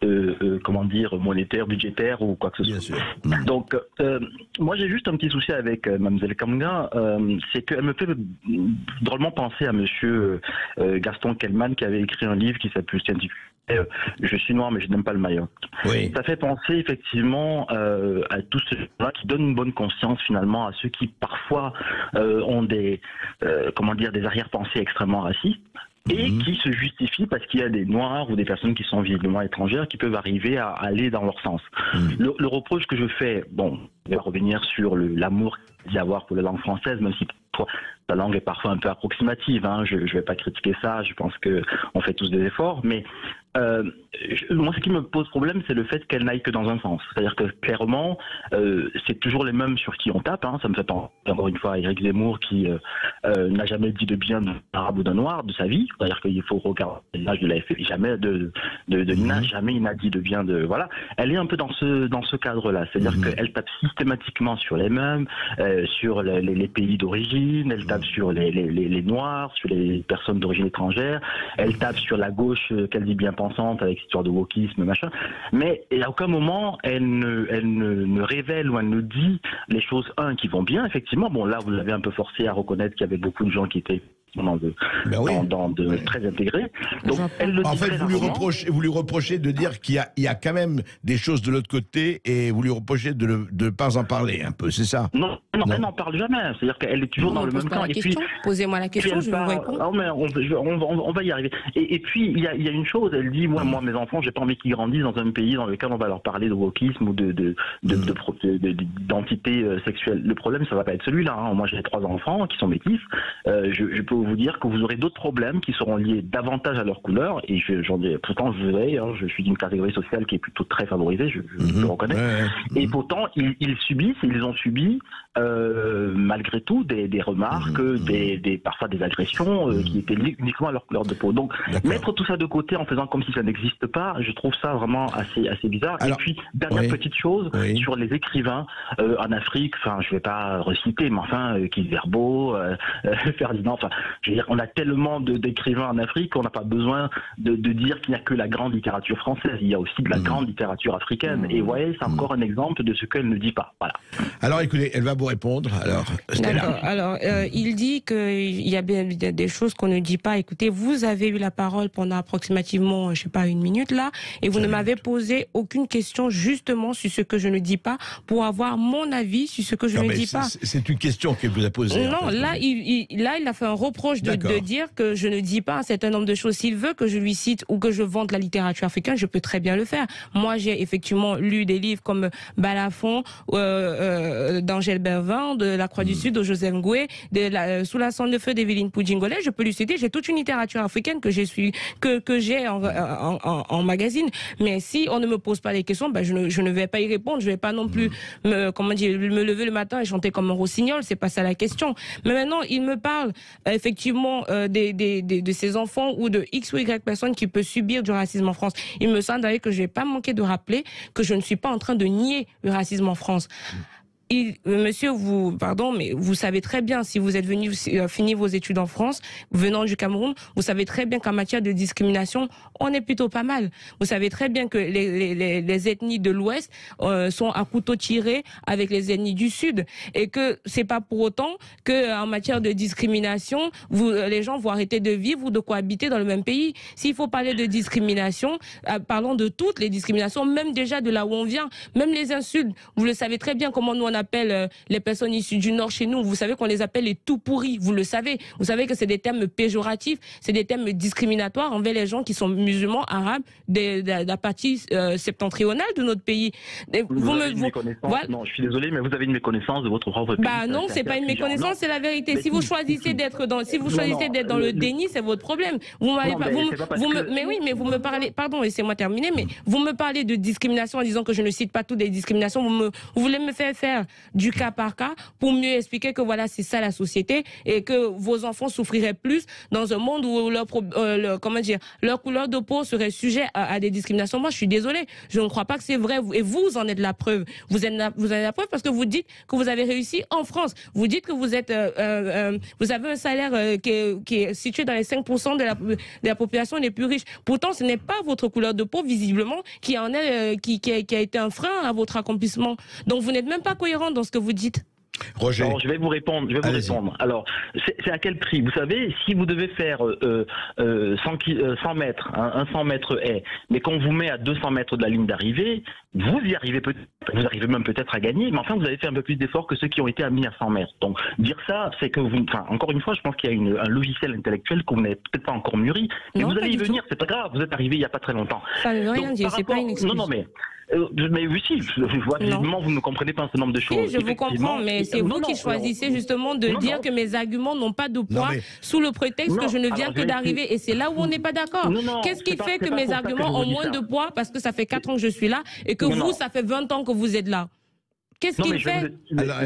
monétaire, budgétaire ou quoi que ce soit. Donc, moi j'ai juste un petit souci avec Mlle Kamga, c'est qu'elle me fait drôlement penser à monsieur Gaston Kellman qui avait écrit un livre qui s'intitule Je suis noir mais je n'aime pas le Mayotte. Oui. Ça fait penser effectivement à tous ceux là qui donnent une bonne conscience finalement à ceux qui parfois ont des arrière-pensées extrêmement racistes. Et qui se justifient parce qu'il y a des Noirs ou des personnes qui sont visiblement étrangères qui peuvent arriver à aller dans leur sens. Le reproche que je fais, je vais revenir sur l'amour qu'il y a à avoir pour la langue française, même si la langue est parfois un peu approximative, je ne vais pas critiquer ça, je pense qu'on fait tous des efforts, mais moi, ce qui me pose problème, c'est le fait qu'elle n'aille que dans un sens. C'est-à-dire que clairement, c'est toujours les mêmes sur qui on tape. Hein. Ça me fait penser encore une fois à Éric Zemmour qui n'a jamais dit de bien d'un arabe ou d'un noir de sa vie. C'est-à-dire qu'il faut regarder l'âge de l'AFP. Jamais de Nina, jamais il n'a dit de bien de. Voilà. Elle est un peu dans ce cadre-là. C'est-à-dire qu'elle tape systématiquement sur les mêmes, sur les pays d'origine. Elle tape sur les noirs, sur les personnes d'origine étrangère. Elle tape sur la gauche qu'elle dit bien pensante avec histoire de wokisme, machin. Mais à aucun moment elle ne révèle ou elle ne dit les choses qui vont bien. Effectivement, bon là vous l'avez un peu forcé à reconnaître qu'il y avait beaucoup de gens qui étaient très intégrés. Donc, elle le dit en fait, vous lui reprochez de dire qu'il y a quand même des choses de l'autre côté et vous lui reprochez de ne pas en parler un peu, c'est ça? Non, elle n'en parle jamais. C'est-à-dire qu'elle est toujours dans le même camp. Posez-moi la question, je vous réponds. On va y arriver. Et puis, il y a une chose, elle dit, moi mes enfants, j'ai pas envie qu'ils grandissent dans un pays dans lequel on va leur parler de wokisme ou d'identité sexuelle. Le problème, ça va pas être celui-là. Hein. Moi, j'ai 3 enfants qui sont métis. Je peux vous dire que vous aurez d'autres problèmes qui seront liés davantage à leur couleur, et pourtant je suis d'une catégorie sociale qui est plutôt très favorisée, je le reconnais, et pourtant ils ont subi malgré tout des remarques, parfois des agressions qui étaient liées uniquement à leur couleur de peau. Donc mettre tout ça de côté en faisant comme si ça n'existe pas, je trouve ça vraiment assez bizarre. Alors, et puis dernière petite chose sur les écrivains en Afrique, enfin je vais pas reciter, mais enfin Kizerbo, Ferdinand, enfin je veux dire, on a tellement d'écrivains en Afrique qu'on n'a pas besoin de dire qu'il n'y a que la grande littérature française. Il y a aussi de la grande littérature africaine. Et vous voyez, c'est encore un exemple de ce qu'elle ne dit pas. Voilà. Alors écoutez, elle va vous répondre. Alors, d'accord. Alors, il dit qu'il y a bien des choses qu'on ne dit pas. Écoutez, vous avez eu la parole pendant approximativement, je sais pas, 1 minute là, et vous ne m'avez posé aucune question justement sur ce que je ne dis pas pour avoir mon avis sur ce que je ne dis pas. C'est une question qu'elle vous a posée. Non, là, il a fait un reproche de dire que je ne dis pas un certain nombre de choses. S'il veut que je lui cite ou que je vante la littérature africaine, je peux très bien le faire. Moi, j'ai effectivement lu des livres comme Balafon, d'Angèle Bervin, de La Croix du Sud, de Joseph Ngoué, Sous la cendre de feu d'Evelyne Poudjingolais. Je peux lui citer. J'ai toute une littérature africaine que j'ai en magazine. Mais si on ne me pose pas les questions, ben je ne vais pas y répondre. Je vais pas non plus me lever le matin et chanter comme un rossignol. C'est pas ça la question. Mais maintenant, il me parle effectivement de ces enfants ou de X ou Y personnes qui peuvent subir du racisme en France. Il me semble d'ailleurs que je vais pas manquer de rappeler que je ne suis pas en train de nier le racisme en France. Monsieur, mais vous savez très bien, si vous êtes venu finir vos études en France, venant du Cameroun, vous savez très bien qu'en matière de discrimination, on est plutôt pas mal. Vous savez très bien que les ethnies de l'Ouest sont à couteau tiré avec les ethnies du Sud, et que c'est pas pour autant que en matière de discrimination, les gens vont arrêter de vivre ou de cohabiter dans le même pays. S'il faut parler de discrimination, parlons de toutes les discriminations, même déjà de là où on vient, même les insultes. Vous le savez très bien comment nous on appelle les personnes issues du Nord chez nous. Vous savez qu'on les appelle les tout pourris. Vous le savez. Vous savez que c'est des termes péjoratifs, c'est des termes discriminatoires envers les gens qui sont musulmans, arabes, de la partie septentrionale de notre pays. Non, je suis désolé, mais vous avez une méconnaissance de votre propre pays. Bah non, c'est pas une méconnaissance, c'est la vérité. Si vous choisissez d'être dans le déni, c'est votre problème. Vous me parlez, pardon, laissez-moi terminer, mais vous me parlez de discrimination en disant que je ne cite pas toutes les discriminations. Vous voulez me faire du cas par cas pour mieux expliquer que voilà, c'est ça la société et que vos enfants souffriraient plus dans un monde où leur couleur de peau serait sujet à des discriminations. Moi, je suis désolée, je ne crois pas que c'est vrai, et vous en êtes la preuve. Vous avez la preuve parce que vous dites que vous avez réussi en France. Vous dites que vous avez un salaire qui est situé dans les 5% de la population les plus riches. Pourtant, ce n'est pas votre couleur de peau, visiblement, qui a été un frein à votre accomplissement. Donc, vous n'êtes même pas cohérent dans ce que vous dites. Roger. Alors, je vais vous répondre. Alors, c'est à quel prix? Vous savez, si vous devez faire 100 mètres, un 100 mètres haie, mais qu'on vous met à 200 mètres de la ligne d'arrivée, vous y arrivez peut-être, vous arrivez même peut-être à gagner, mais enfin, vous avez fait un peu plus d'efforts que ceux qui ont été admis à 100 mètres. Donc, dire ça, c'est que encore une fois, je pense qu'il y a un logiciel intellectuel qu'on n'avez peut-être pas encore mûri, mais vous allez y venir, c'est pas grave, vous êtes arrivé il n'y a pas très longtemps. Ça ne veut rien dire, c'est pas une excuse. Non, mais Mais oui, si, je vois visiblement, vous ne comprenez pas un certain nombre de choses. Si, je vous comprends, mais c'est vous qui choisissez justement de dire que mes arguments n'ont pas de poids sous le prétexte que je ne viens que d'arriver. Et c'est là où on n'est pas d'accord. Qu'est-ce qui fait que mes arguments ont moins de poids parce que ça fait 4 ans que je suis là et que vous, ça fait 20 ans que vous êtes là? Qu'est-ce qu'il fait? Alors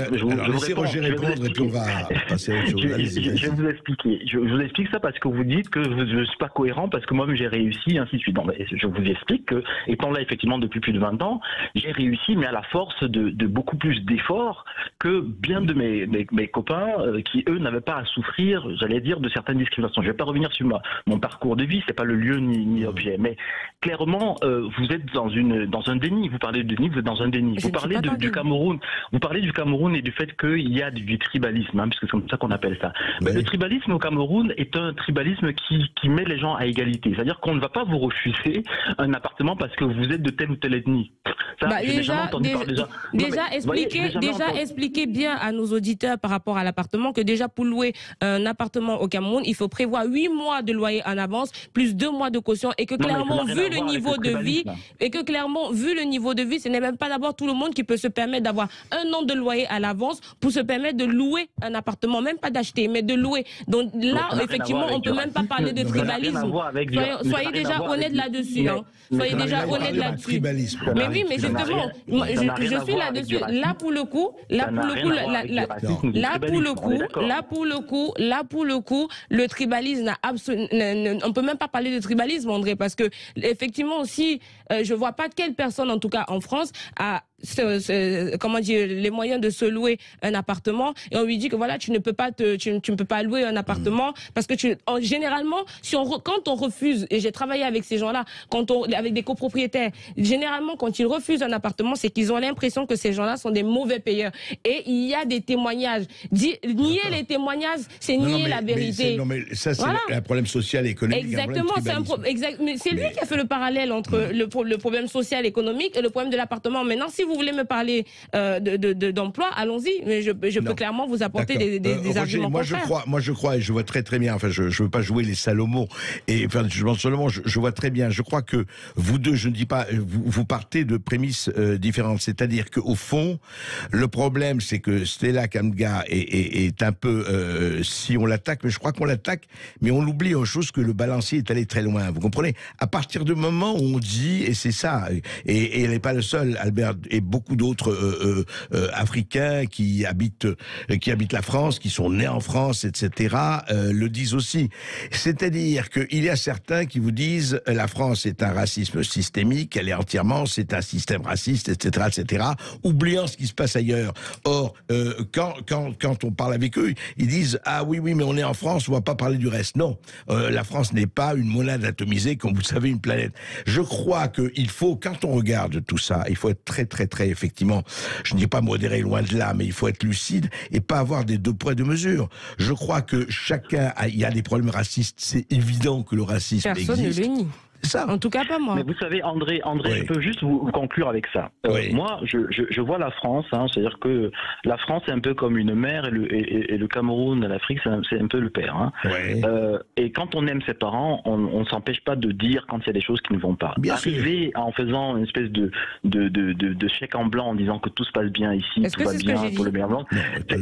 laissez Roger répondre et puis on va passer à autre chose. Je vais vous expliquer. Je vous explique ça parce que vous dites que je ne suis pas cohérent parce que moi-même j'ai réussi, ainsi de suite. Non, mais je vous explique que, étant là effectivement depuis plus de 20 ans, j'ai réussi, mais à la force de beaucoup plus d'efforts que bien de mes copains qui, eux, n'avaient pas à souffrir, j'allais dire, de certaines discriminations. Je ne vais pas revenir sur mon parcours de vie, c'est pas le lieu ni l'objet. Mais clairement, vous êtes dans un déni. Vous parlez de déni, vous êtes dans un déni. Vous parlez du Cameroun. Vous parlez du Cameroun et du fait qu'il y a du tribalisme, puisque c'est comme ça qu'on appelle ça. Mais le tribalisme au Cameroun est un tribalisme qui met les gens à égalité. C'est-à-dire qu'on ne va pas vous refuser un appartement parce que vous êtes de telle ou telle ethnie. Ça, expliquez bien à nos auditeurs par rapport à l'appartement que déjà pour louer un appartement au Cameroun, il faut prévoir 8 mois de loyer en avance, plus 2 mois de caution, et que clairement, vu le niveau de vie, ce n'est même pas d'abord tout le monde qui peut se permettre d'avoir un an de loyer à l'avance pour se permettre de louer un appartement, même pas d'acheter, mais de louer. Donc là, effectivement, on ne peut même pas parler de tribalisme. Soyez déjà honnête là-dessus. Soyez déjà honnête là-dessus. Mais oui, mais justement, je suis là-dessus. Là pour le coup, le tribalisme n'a absolument, on peut même pas parler de tribalisme, André, parce que effectivement aussi, je vois pas quelle personne, en tout cas en France, a comment dire, les moyens de se louer un appartement et on lui dit que voilà, tu ne peux pas louer un appartement parce que généralement quand on refuse, et j'ai travaillé avec ces gens-là, avec des copropriétaires, généralement quand ils refusent un appartement, c'est qu'ils ont l'impression que ces gens-là sont des mauvais payeurs, et il y a des témoignages. Nier les témoignages, c'est nier la vérité. Mais ça c'est un problème social et économique. Exactement, c'est lui qui a fait le parallèle entre le problème social économique et le problème de l'appartement. Maintenant, si vous voulez me parler d'emploi, allons-y. Mais je peux clairement vous apporter des arguments contraires. Moi, je crois, et je vois très bien, enfin, je ne veux pas jouer les Salomon, et enfin, je vois très bien, je crois que vous deux, je ne dis pas, vous partez de prémices différentes. C'est-à-dire qu'au fond, le problème, c'est que Stella Kamga est un peu, si on l'attaque, mais je crois qu'on l'attaque, mais on oublie une chose, que le balancier est allé très loin. Vous comprenez? À partir du moment où on dit, et c'est ça, et elle n'est pas le seul, Albert, et beaucoup d'autres Africains qui habitent la France, qui sont nés en France, etc., le disent aussi. C'est-à-dire qu'il y a certains qui vous disent la France est un racisme systémique, elle est entièrement, c'est un système raciste, etc., etc., oubliant ce qui se passe ailleurs. Or, quand on parle avec eux, ils disent ah oui, mais on est en France, on va pas parler du reste. Non, la France n'est pas une monade atomisée, comme vous savez, une planète. Je crois qu'il faut, quand on regarde tout ça, il faut être très effectivement, je ne dis pas modéré, loin de là, mais il faut être lucide et pas avoir des 2 poids 2 mesures. Je crois que il y a des problèmes racistes, c'est évident que le racisme existe. Personne ne le nie. Ça. En tout cas, pas moi. Mais vous savez, André, je peux juste vous conclure avec ça. Moi, je vois la France, c'est-à-dire que la France est un peu comme une mère et le Cameroun, l'Afrique, c'est un peu le père. Et quand on aime ses parents, on ne s'empêche pas de dire quand il y a des choses qui ne vont pas. Arriver en faisant une espèce de chèque en blanc en disant que tout se passe bien ici, tout va bien pour le bien.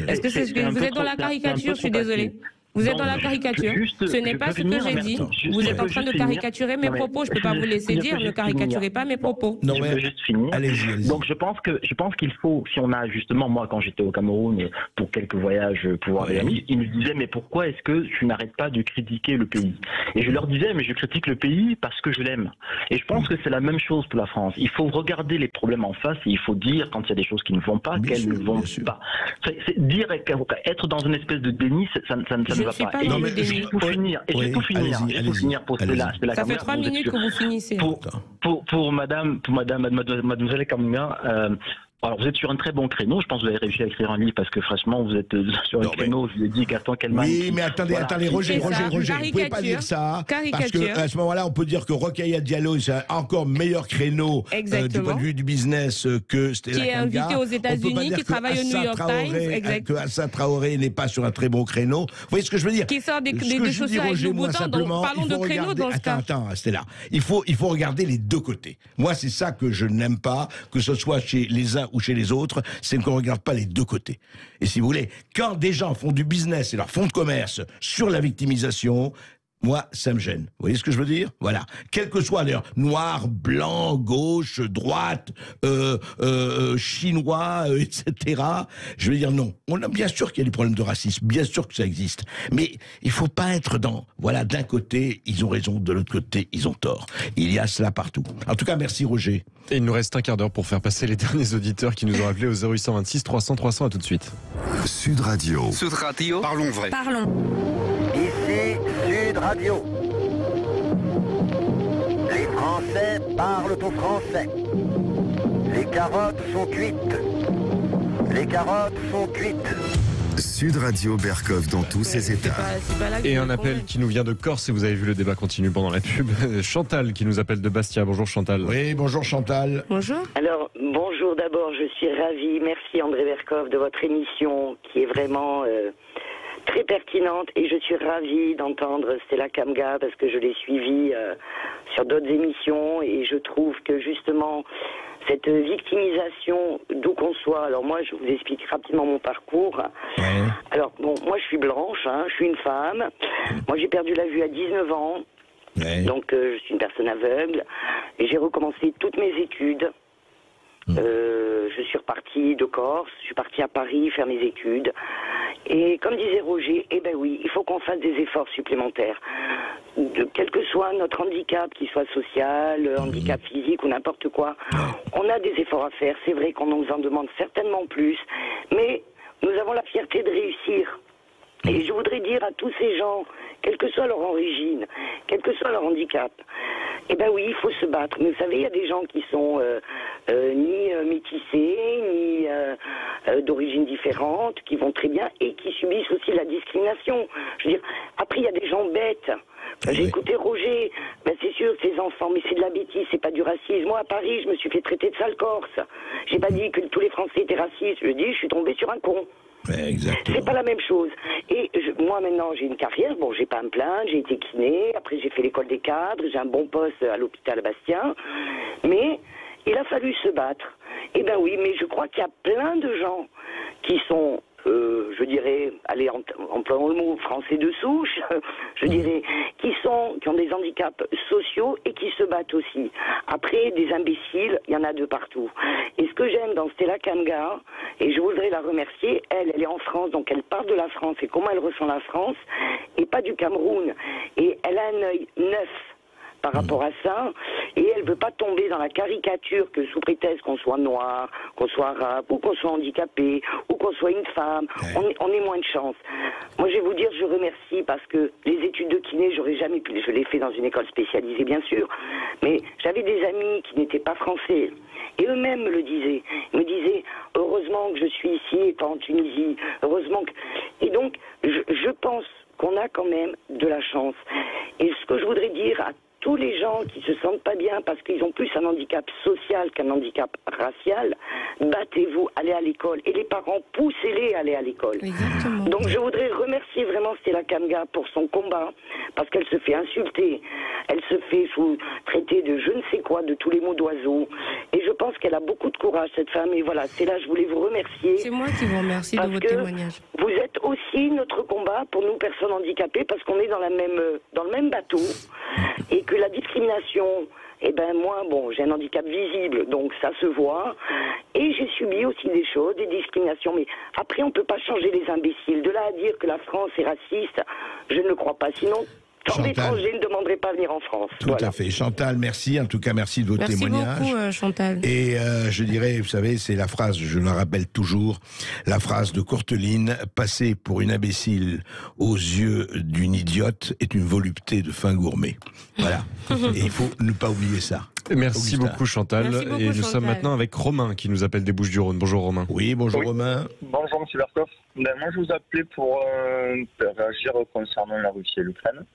Est-ce que c'est ce que vous êtes dans la caricature? Je suis désolée. Vous êtes dans la caricature. Ce n'est pas ce que j'ai dit. Vous êtes en train de caricaturer mes propos. Je ne peux pas vous laisser dire. Ne caricaturez pas mes propos. Je peux juste finir. Allez-y. Donc je pense qu'il faut, si on a justement, moi quand j'étais au Cameroun pour quelques voyages pour voir des amis, ils me disaient mais pourquoi est-ce que tu n'arrêtes pas de critiquer le pays? Et je leur disais mais je critique le pays parce que je l'aime. Et je pense que c'est la même chose pour la France. Il faut regarder les problèmes en face et il faut dire quand il y a des choses qui ne vont pas, qu'elles ne vont pas. Dire être dans une espèce de déni, ça ne va pas. Et je vais tout finir pour Stella. Ça fait 3 minutes que vous finissez. Pour mademoiselle Kamga, Alors, vous êtes sur un très bon créneau. Je pense que vous avez réussi à écrire un livre parce que, franchement, vous êtes sur un créneau. Je vous ai dit, Gaston Kelman. Oui, mais attendez, Roger, vous pouvez pas dire ça. Parce qu'à ce moment-là, on peut dire que Rokhaya Diallo, c'est encore meilleur créneau du point de vue du business que Stella Kamga. Qui est invité aux États-Unis, qui travaille au New York Times. Que Assa Traoré n'est pas sur un très bon créneau. Vous voyez ce que je veux dire? Qui sort des chaussures avec le bouton. Donc, parlons de créneau dans ce cas. Attends, Stella. Il faut regarder les deux côtés. Moi, c'est ça que je n'aime pas, que ce soit chez les uns ou chez les autres, c'est qu'on ne regarde pas les deux côtés. Et si vous voulez, quand des gens font du business et leur fonds de commerce sur la victimisation, moi, ça me gêne. Vous voyez ce que je veux dire? Voilà. Quel que soit d'ailleurs, noir, blanc, gauche, droite, chinois, etc. Je veux dire non. On a bien sûr qu'il y a des problèmes de racisme, bien sûr que ça existe. Mais il faut pas être voilà, d'un côté, ils ont raison, de l'autre côté, ils ont tort. Il y a cela partout. En tout cas, merci Roger. Et il nous reste un quart d'heure pour faire passer les derniers auditeurs qui nous ont appelés au 0826 300 300. À tout de suite. Sud Radio. Sud Radio. Parlons vrai. Parlons. Ici Sud Radio. Les Français parlent au français. Les carottes sont cuites. Les carottes sont cuites. Sud Radio Berkov dans tous ses états. Et un appel qui nous vient de Corse, et vous avez vu le débat continue pendant la pub. Chantal qui nous appelle de Bastia. Bonjour Chantal. Oui, bonjour Chantal. Bonjour. Alors, bonjour d'abord, je suis ravie. Merci André Berkov de votre émission qui est vraiment très pertinente, et je suis ravie d'entendre Stella Kamga parce que je l'ai suivie sur d'autres émissions, et je trouve que justement cette victimisation, d'où qu'on soit, alors moi je vous explique rapidement mon parcours. Ouais. Alors bon, moi je suis blanche, je suis une femme, moi j'ai perdu la vue à 19 ans, donc je suis une personne aveugle, et j'ai recommencé toutes mes études. Je suis repartie de Corse, je suis partie à Paris faire mes études. Et comme disait Roger, eh ben oui, il faut qu'on fasse des efforts supplémentaires. Quel que soit notre handicap, qu'il soit social, handicap physique ou n'importe quoi, on a des efforts à faire. C'est vrai qu'on nous en demande certainement plus, mais nous avons la fierté de réussir. Et je voudrais dire à tous ces gens, quelle que soit leur origine, quel que soit leur handicap, eh ben oui, il faut se battre. Mais vous savez, il y a des gens qui sont ni métissés, ni d'origine différente, qui vont très bien et qui subissent aussi la discrimination. Je veux dire, après, il y a des gens bêtes. J'ai écouté Roger, ben c'est sûr, ces enfants, mais c'est de la bêtise, c'est pas du racisme. Moi, à Paris, je me suis fait traiter de sale corse. J'ai pas dit que tous les Français étaient racistes, je dis, je suis tombé sur un con. Exactement. C'est pas la même chose. Et moi maintenant j'ai une carrière, bon j'ai pas à me plaindre, j'ai été kiné, après j'ai fait l'école des cadres, j'ai un bon poste à l'hôpital Bastien, mais il a fallu se battre. Eh ben oui, mais je crois qu'il y a plein de gens qui sont, je dirais, allez, employons le mot français de souche, je dirais, qui ont des handicaps sociaux et qui se battent aussi. Après, des imbéciles, il y en a de partout. Et ce que j'aime dans Stella Kamga, et je voudrais la remercier, elle est en France, donc elle parle de la France et comment elle ressent la France, et pas du Cameroun. Et elle a un œil neuf par rapport à ça, et elle veut pas tomber dans la caricature que sous prétexte qu'on soit noir, qu'on soit arabe, ou qu'on soit handicapé, ou qu'on soit une femme, on ait moins de chance. Moi je vais vous dire, je remercie parce que les études de kiné, j'aurais jamais pu, je l'ai fait dans une école spécialisée bien sûr, mais j'avais des amis qui n'étaient pas français, et eux-mêmes me le disaient. Ils me disaient, heureusement que je suis ici, étant en Tunisie, heureusement que... Et donc, je pense qu'on a quand même de la chance. Et ce que je voudrais dire à tous les gens qui se sentent pas bien parce qu'ils ont plus un handicap social qu'un handicap racial, battez-vous, allez à l'école. Et les parents, poussez-les à aller à l'école. Exactement. Donc je voudrais remercier vraiment Stella Kamga pour son combat, parce qu'elle se fait insulter, elle se fait traiter de je ne sais quoi, de tous les mots d'oiseau. Et je pense qu'elle a beaucoup de courage, cette femme. Et voilà, c'est là, je voulais vous remercier. C'est moi qui vous remercie de votre témoignage. Vous êtes aussi notre combat pour nous, personnes handicapées, parce qu'on est dans le même bateau. Et que la discrimination, eh ben moi, bon, j'ai un handicap visible, donc ça se voit. Et j'ai subi aussi des choses, des discriminations. Mais après, on ne peut pas changer les imbéciles. De là à dire que la France est raciste, je ne le crois pas. Sinon, tant d'étrangers ne demanderaient pas à venir en France. Tout à fait. Chantal, merci. En tout cas, merci de votre témoignage. Merci beaucoup, Chantal. Et je dirais, vous savez, c'est la phrase, je la rappelle toujours, la phrase de Courteline, passer pour une imbécile aux yeux d'une idiote est une volupté de fin gourmet. Voilà. Et il faut ne pas oublier ça. Merci Augustin. beaucoup Chantal. Merci beaucoup, et nous Chantal. sommes maintenant avec Romain qui nous appelle des Bouches-du-Rhône. Bonjour Romain. Oui, bonjour Oui. Romain. Bonjour M. Berkoff. Ben, moi je vous appelais pour réagir concernant la Russie et l'Ukraine.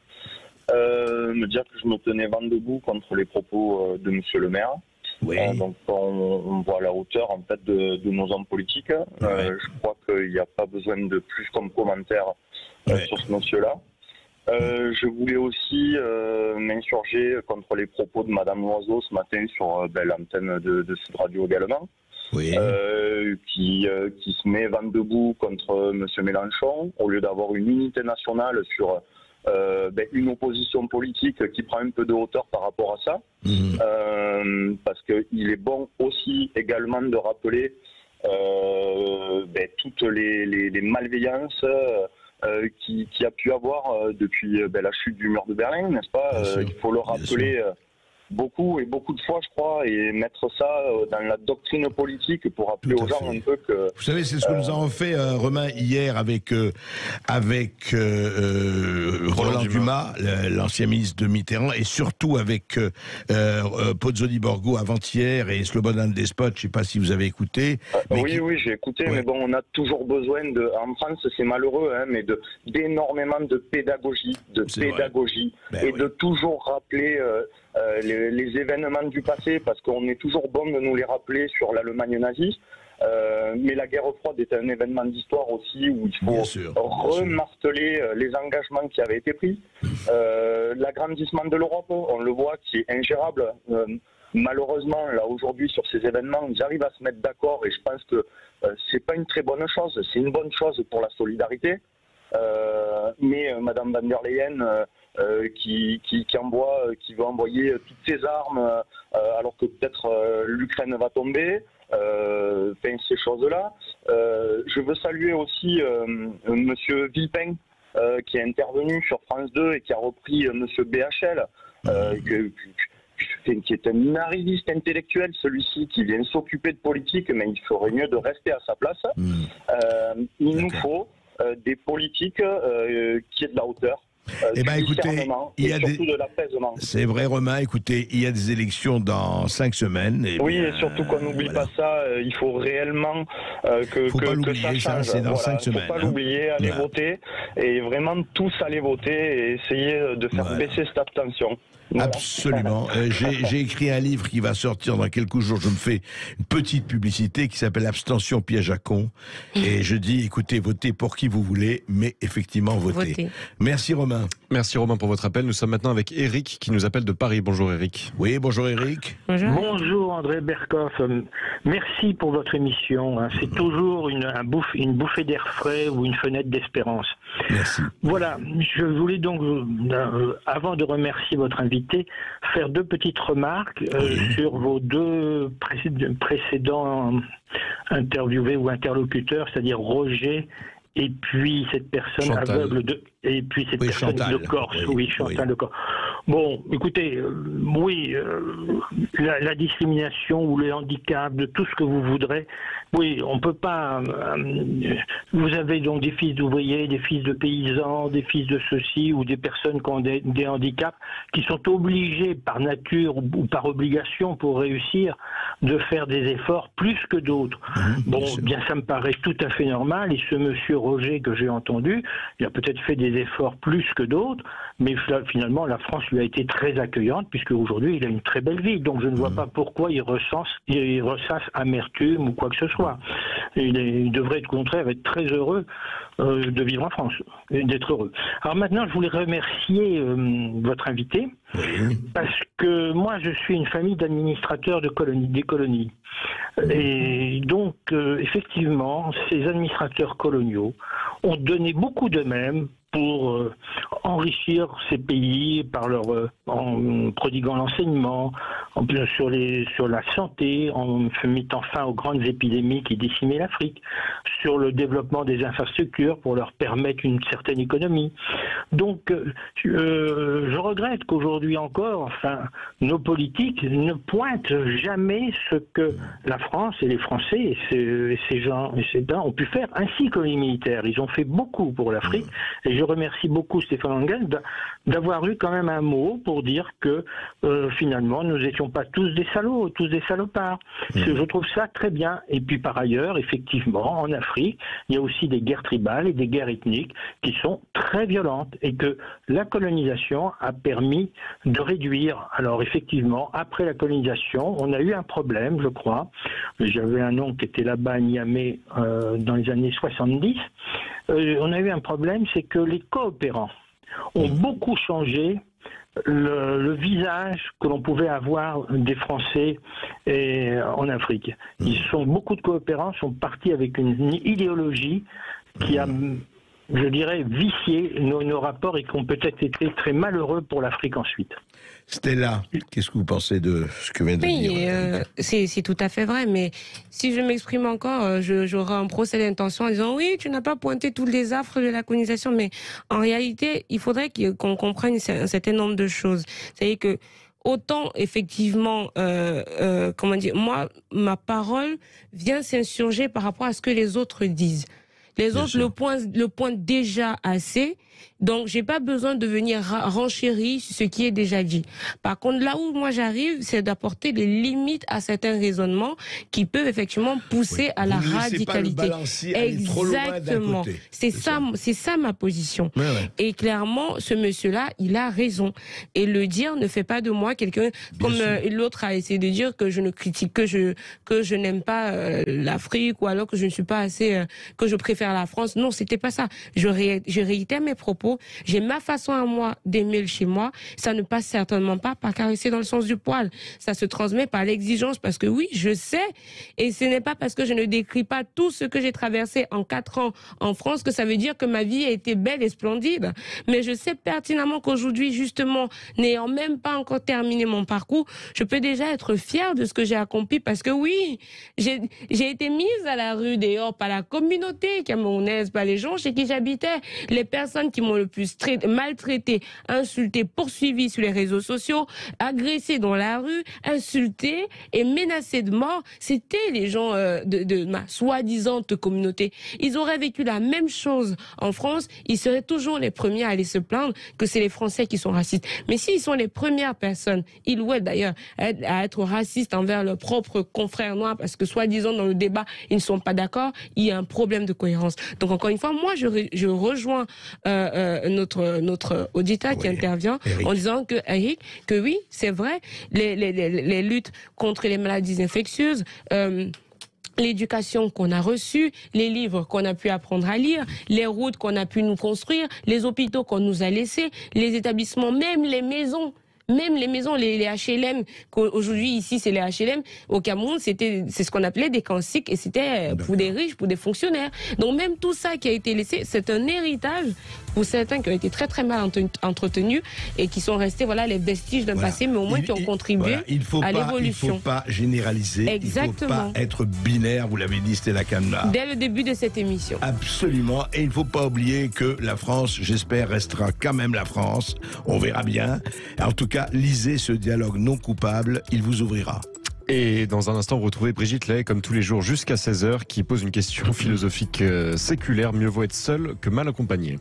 Me dire que je me tenais vent debout contre les propos de M. le maire. Oui. Donc on voit à la hauteur en fait de nos hommes politiques. Je crois qu'il n'y a pas besoin de plus comme commentaire sur ce monsieur-là. Je voulais aussi m'insurger contre les propos de Madame Loiseau ce matin sur l'antenne de Sud Radio également. Oui. Qui se met vent debout contre M. Mélenchon au lieu d'avoir une unité nationale sur une opposition politique qui prend un peu de hauteur par rapport à ça. Parce qu'il est bon aussi également de rappeler toutes les malveillances qui a pu avoir depuis la chute du mur de Berlin, n'est-ce pas? Il faut le rappeler beaucoup de fois, je crois, et mettre ça dans la doctrine politique pour rappeler aux gens un peu que... Vous savez, c'est ce que nous avons fait, Romain, hier avec Roland Dumas, l'ancien ministre de Mitterrand, et surtout avec Pozzoli Borgo avant-hier et Slobodan Despot. Je ne sais pas si vous avez écouté. Oui, j'ai écouté, mais bon, on a toujours besoin en France, c'est malheureux, hein, mais d'énormément de pédagogie, de toujours rappeler les événements du passé, parce qu'on est toujours bon de nous les rappeler sur l'Allemagne nazie. Mais la guerre froide est un événement d'histoire aussi où il faut remarteler les engagements qui avaient été pris. L'agrandissement de l'Europe, on le voit, qui est ingérable. Malheureusement, là aujourd'hui, sur ces événements, ils arrivent à se mettre d'accord et je pense que c'est pas une très bonne chose. C'est une bonne chose pour la solidarité. Mais Madame van der Leyen, qui veut envoyer toutes ses armes, alors que peut-être l'Ukraine va tomber. Ces choses-là. Je veux saluer aussi Monsieur Villepin, qui est intervenu sur France 2 et qui a repris Monsieur BHL, qui est un arriviste intellectuel, celui-ci, qui vient s'occuper de politique, mais il ferait mieux de rester à sa place. Il nous faut des politiques qui aient de la hauteur. Écoutez, il y a surtout de l'apaisement. C'est vrai, Romain, écoutez, il y a des élections dans 5 semaines. Et surtout qu'on n'oublie pas ça, il faut réellement que ça change. C'est dans 5 semaines. Il ne faut pas l'oublier, aller voter, et vraiment tous aller voter et essayer de faire baisser cette abstention. Voilà. Absolument. J'ai écrit un livre qui va sortir dans quelques jours. Je me fais une petite publicité qui s'appelle Abstention piège à con. Et je dis, écoutez, votez pour qui vous voulez, mais effectivement, votez. Merci Romain. Merci Romain pour votre appel. Nous sommes maintenant avec Eric qui nous appelle de Paris. Bonjour Eric. Oui, bonjour Eric. Bonjour André Berkoff. Merci pour votre émission. C'est toujours une bouffée d'air frais ou une fenêtre d'espérance. Merci. Voilà, je voulais donc, avant de remercier votre invité, faire deux petites remarques sur vos deux précédents interviewés ou interlocuteurs, c'est-à-dire Roger et puis cette personne Chantal. aveugle et puis cette personne Chantal. de Corse, Chantal de Corse. Bon, écoutez, la discrimination ou les handicaps, de tout ce que vous voudrez, on peut pas... vous avez donc des fils d'ouvriers, des fils de paysans, des fils de ceci, ou des personnes qui ont des handicaps, qui sont obligés par nature ou par obligation pour réussir de faire des efforts plus que d'autres. Bien ça me paraît tout à fait normal, et ce monsieur Roger que j'ai entendu, il a peut-être fait des efforts plus que d'autres, mais finalement la France lui a été très accueillante, puisque aujourd'hui il a une très belle vie, donc je ne vois pas pourquoi il ressasse amertume ou quoi que ce soit. Il devrait au contraire être très heureux de vivre en France, d'être heureux. Alors maintenant, je voulais remercier votre invité, parce que moi je suis une famille d'administrateurs des colonies. Et donc, effectivement, ces administrateurs coloniaux ont donné beaucoup d'eux-mêmes pour enrichir ces pays en prodiguant l'enseignement, sur la santé, en mettant fin aux grandes épidémies qui décimaient l'Afrique, sur le développement des infrastructures pour leur permettre une certaine économie. Donc, je regrette qu'aujourd'hui encore, nos politiques ne pointent jamais ce que la France et les Français et ces gens ont pu faire, ainsi que les militaires. Ils ont fait beaucoup pour l'Afrique, et je remercie beaucoup Stéphane Engel d'avoir eu quand même un mot pour dire que finalement nous n'étions pas tous des salauds, tous des salopards. Je trouve ça très bien. Et puis par ailleurs, effectivement, en Afrique, il y a aussi des guerres tribales et des guerres ethniques qui sont très violentes et que la colonisation a permis de réduire. Alors effectivement, après la colonisation, on a eu un problème, je crois. J'avais un oncle qui était là-bas à Niamey dans les années 70. On a eu un problème, c'est que les coopérants ont beaucoup changé le visage que l'on pouvait avoir des Français en Afrique. Beaucoup de coopérants sont partis avec une idéologie qui a, je dirais, vicié nos rapports et qui ont peut-être été très malheureux pour l'Afrique ensuite. Stella, qu'est-ce que vous pensez de ce que vient de dire c'est tout à fait vrai, mais si je m'exprime encore, j'aurai un procès d'intention en disant oui, tu n'as pas pointé tous les affres de la colonisation, mais en réalité, il faudrait qu'on comprenne un certain nombre de choses. C'est-à-dire que autant, effectivement, comment dire, moi, ma parole vient s'insurger par rapport à ce que les autres disent. Les autres le pointent déjà assez, donc j'ai pas besoin de venir renchérir sur ce qui est déjà dit. Par contre, là où moi j'arrive, c'est d'apporter des limites à certains raisonnements qui peuvent effectivement pousser à la radicalité. Exactement. C'est ça ma position. Et clairement, ce monsieur-là, il a raison. Et le dire ne fait pas de moi quelqu'un comme l'autre a essayé de dire que je ne critique, que je n'aime pas l'Afrique ou alors que je ne suis pas assez, que je préfère la France. Non, c'était pas ça. Je réitère mes propos. J'ai ma façon à moi d'aimer chez moi. Ça ne passe certainement pas par caresser dans le sens du poil. Ça se transmet par l'exigence parce que oui, je sais. Et ce n'est pas parce que je ne décris pas tout ce que j'ai traversé en 4 ans en France que ça veut dire que ma vie a été belle et splendide. Mais je sais pertinemment qu'aujourd'hui, justement, n'ayant même pas encore terminé mon parcours, je peux déjà être fière de ce que j'ai accompli parce que oui, j'ai été mise à la rue dehors par la communauté camerounaise, par les gens chez qui j'habitais, les personnes qui m'ont le plus maltraité, insulté, poursuivi sur les réseaux sociaux, agressé dans la rue, insulté et menacé de mort. C'était les gens de ma soi-disant communauté. Ils auraient vécu la même chose en France, ils seraient toujours les premiers à aller se plaindre que c'est les Français qui sont racistes. Mais s'ils sont les premières personnes, ils ou elles d'ailleurs, à être racistes envers leurs propres confrères noirs, parce que soi-disant dans le débat, ils ne sont pas d'accord, il y a un problème de cohérence. Donc encore une fois, moi je rejoins notre auditeur qui intervient Eric. En disant que oui, c'est vrai, les luttes contre les maladies infectieuses, l'éducation qu'on a reçue, les livres qu'on a pu apprendre à lire, les routes qu'on a pu nous construire, les hôpitaux qu'on nous a laissés, les établissements, même les maisons, les HLM, aujourd'hui ici c'est les HLM, au Cameroun c'est ce qu'on appelait des canciques et c'était pour des riches, pour des fonctionnaires. Donc même tout ça qui a été laissé, c'est un héritage pour certains qui ont été très très mal entretenus et qui sont restés les vestiges d'un passé, mais au moins qui ont contribué à l'évolution. Il ne faut pas généraliser, exactement. Il ne faut pas être binaire, vous l'avez dit Stella Kamna. Dès le début de cette émission. Absolument, et il ne faut pas oublier que la France, j'espère, restera quand même la France, on verra bien. En tout cas, lisez ce dialogue non coupable, il vous ouvrira. Et dans un instant, vous retrouvez Brigitte Lay, comme tous les jours, jusqu'à 16h, qui pose une question philosophique séculaire. Mieux vaut être seul que mal accompagné.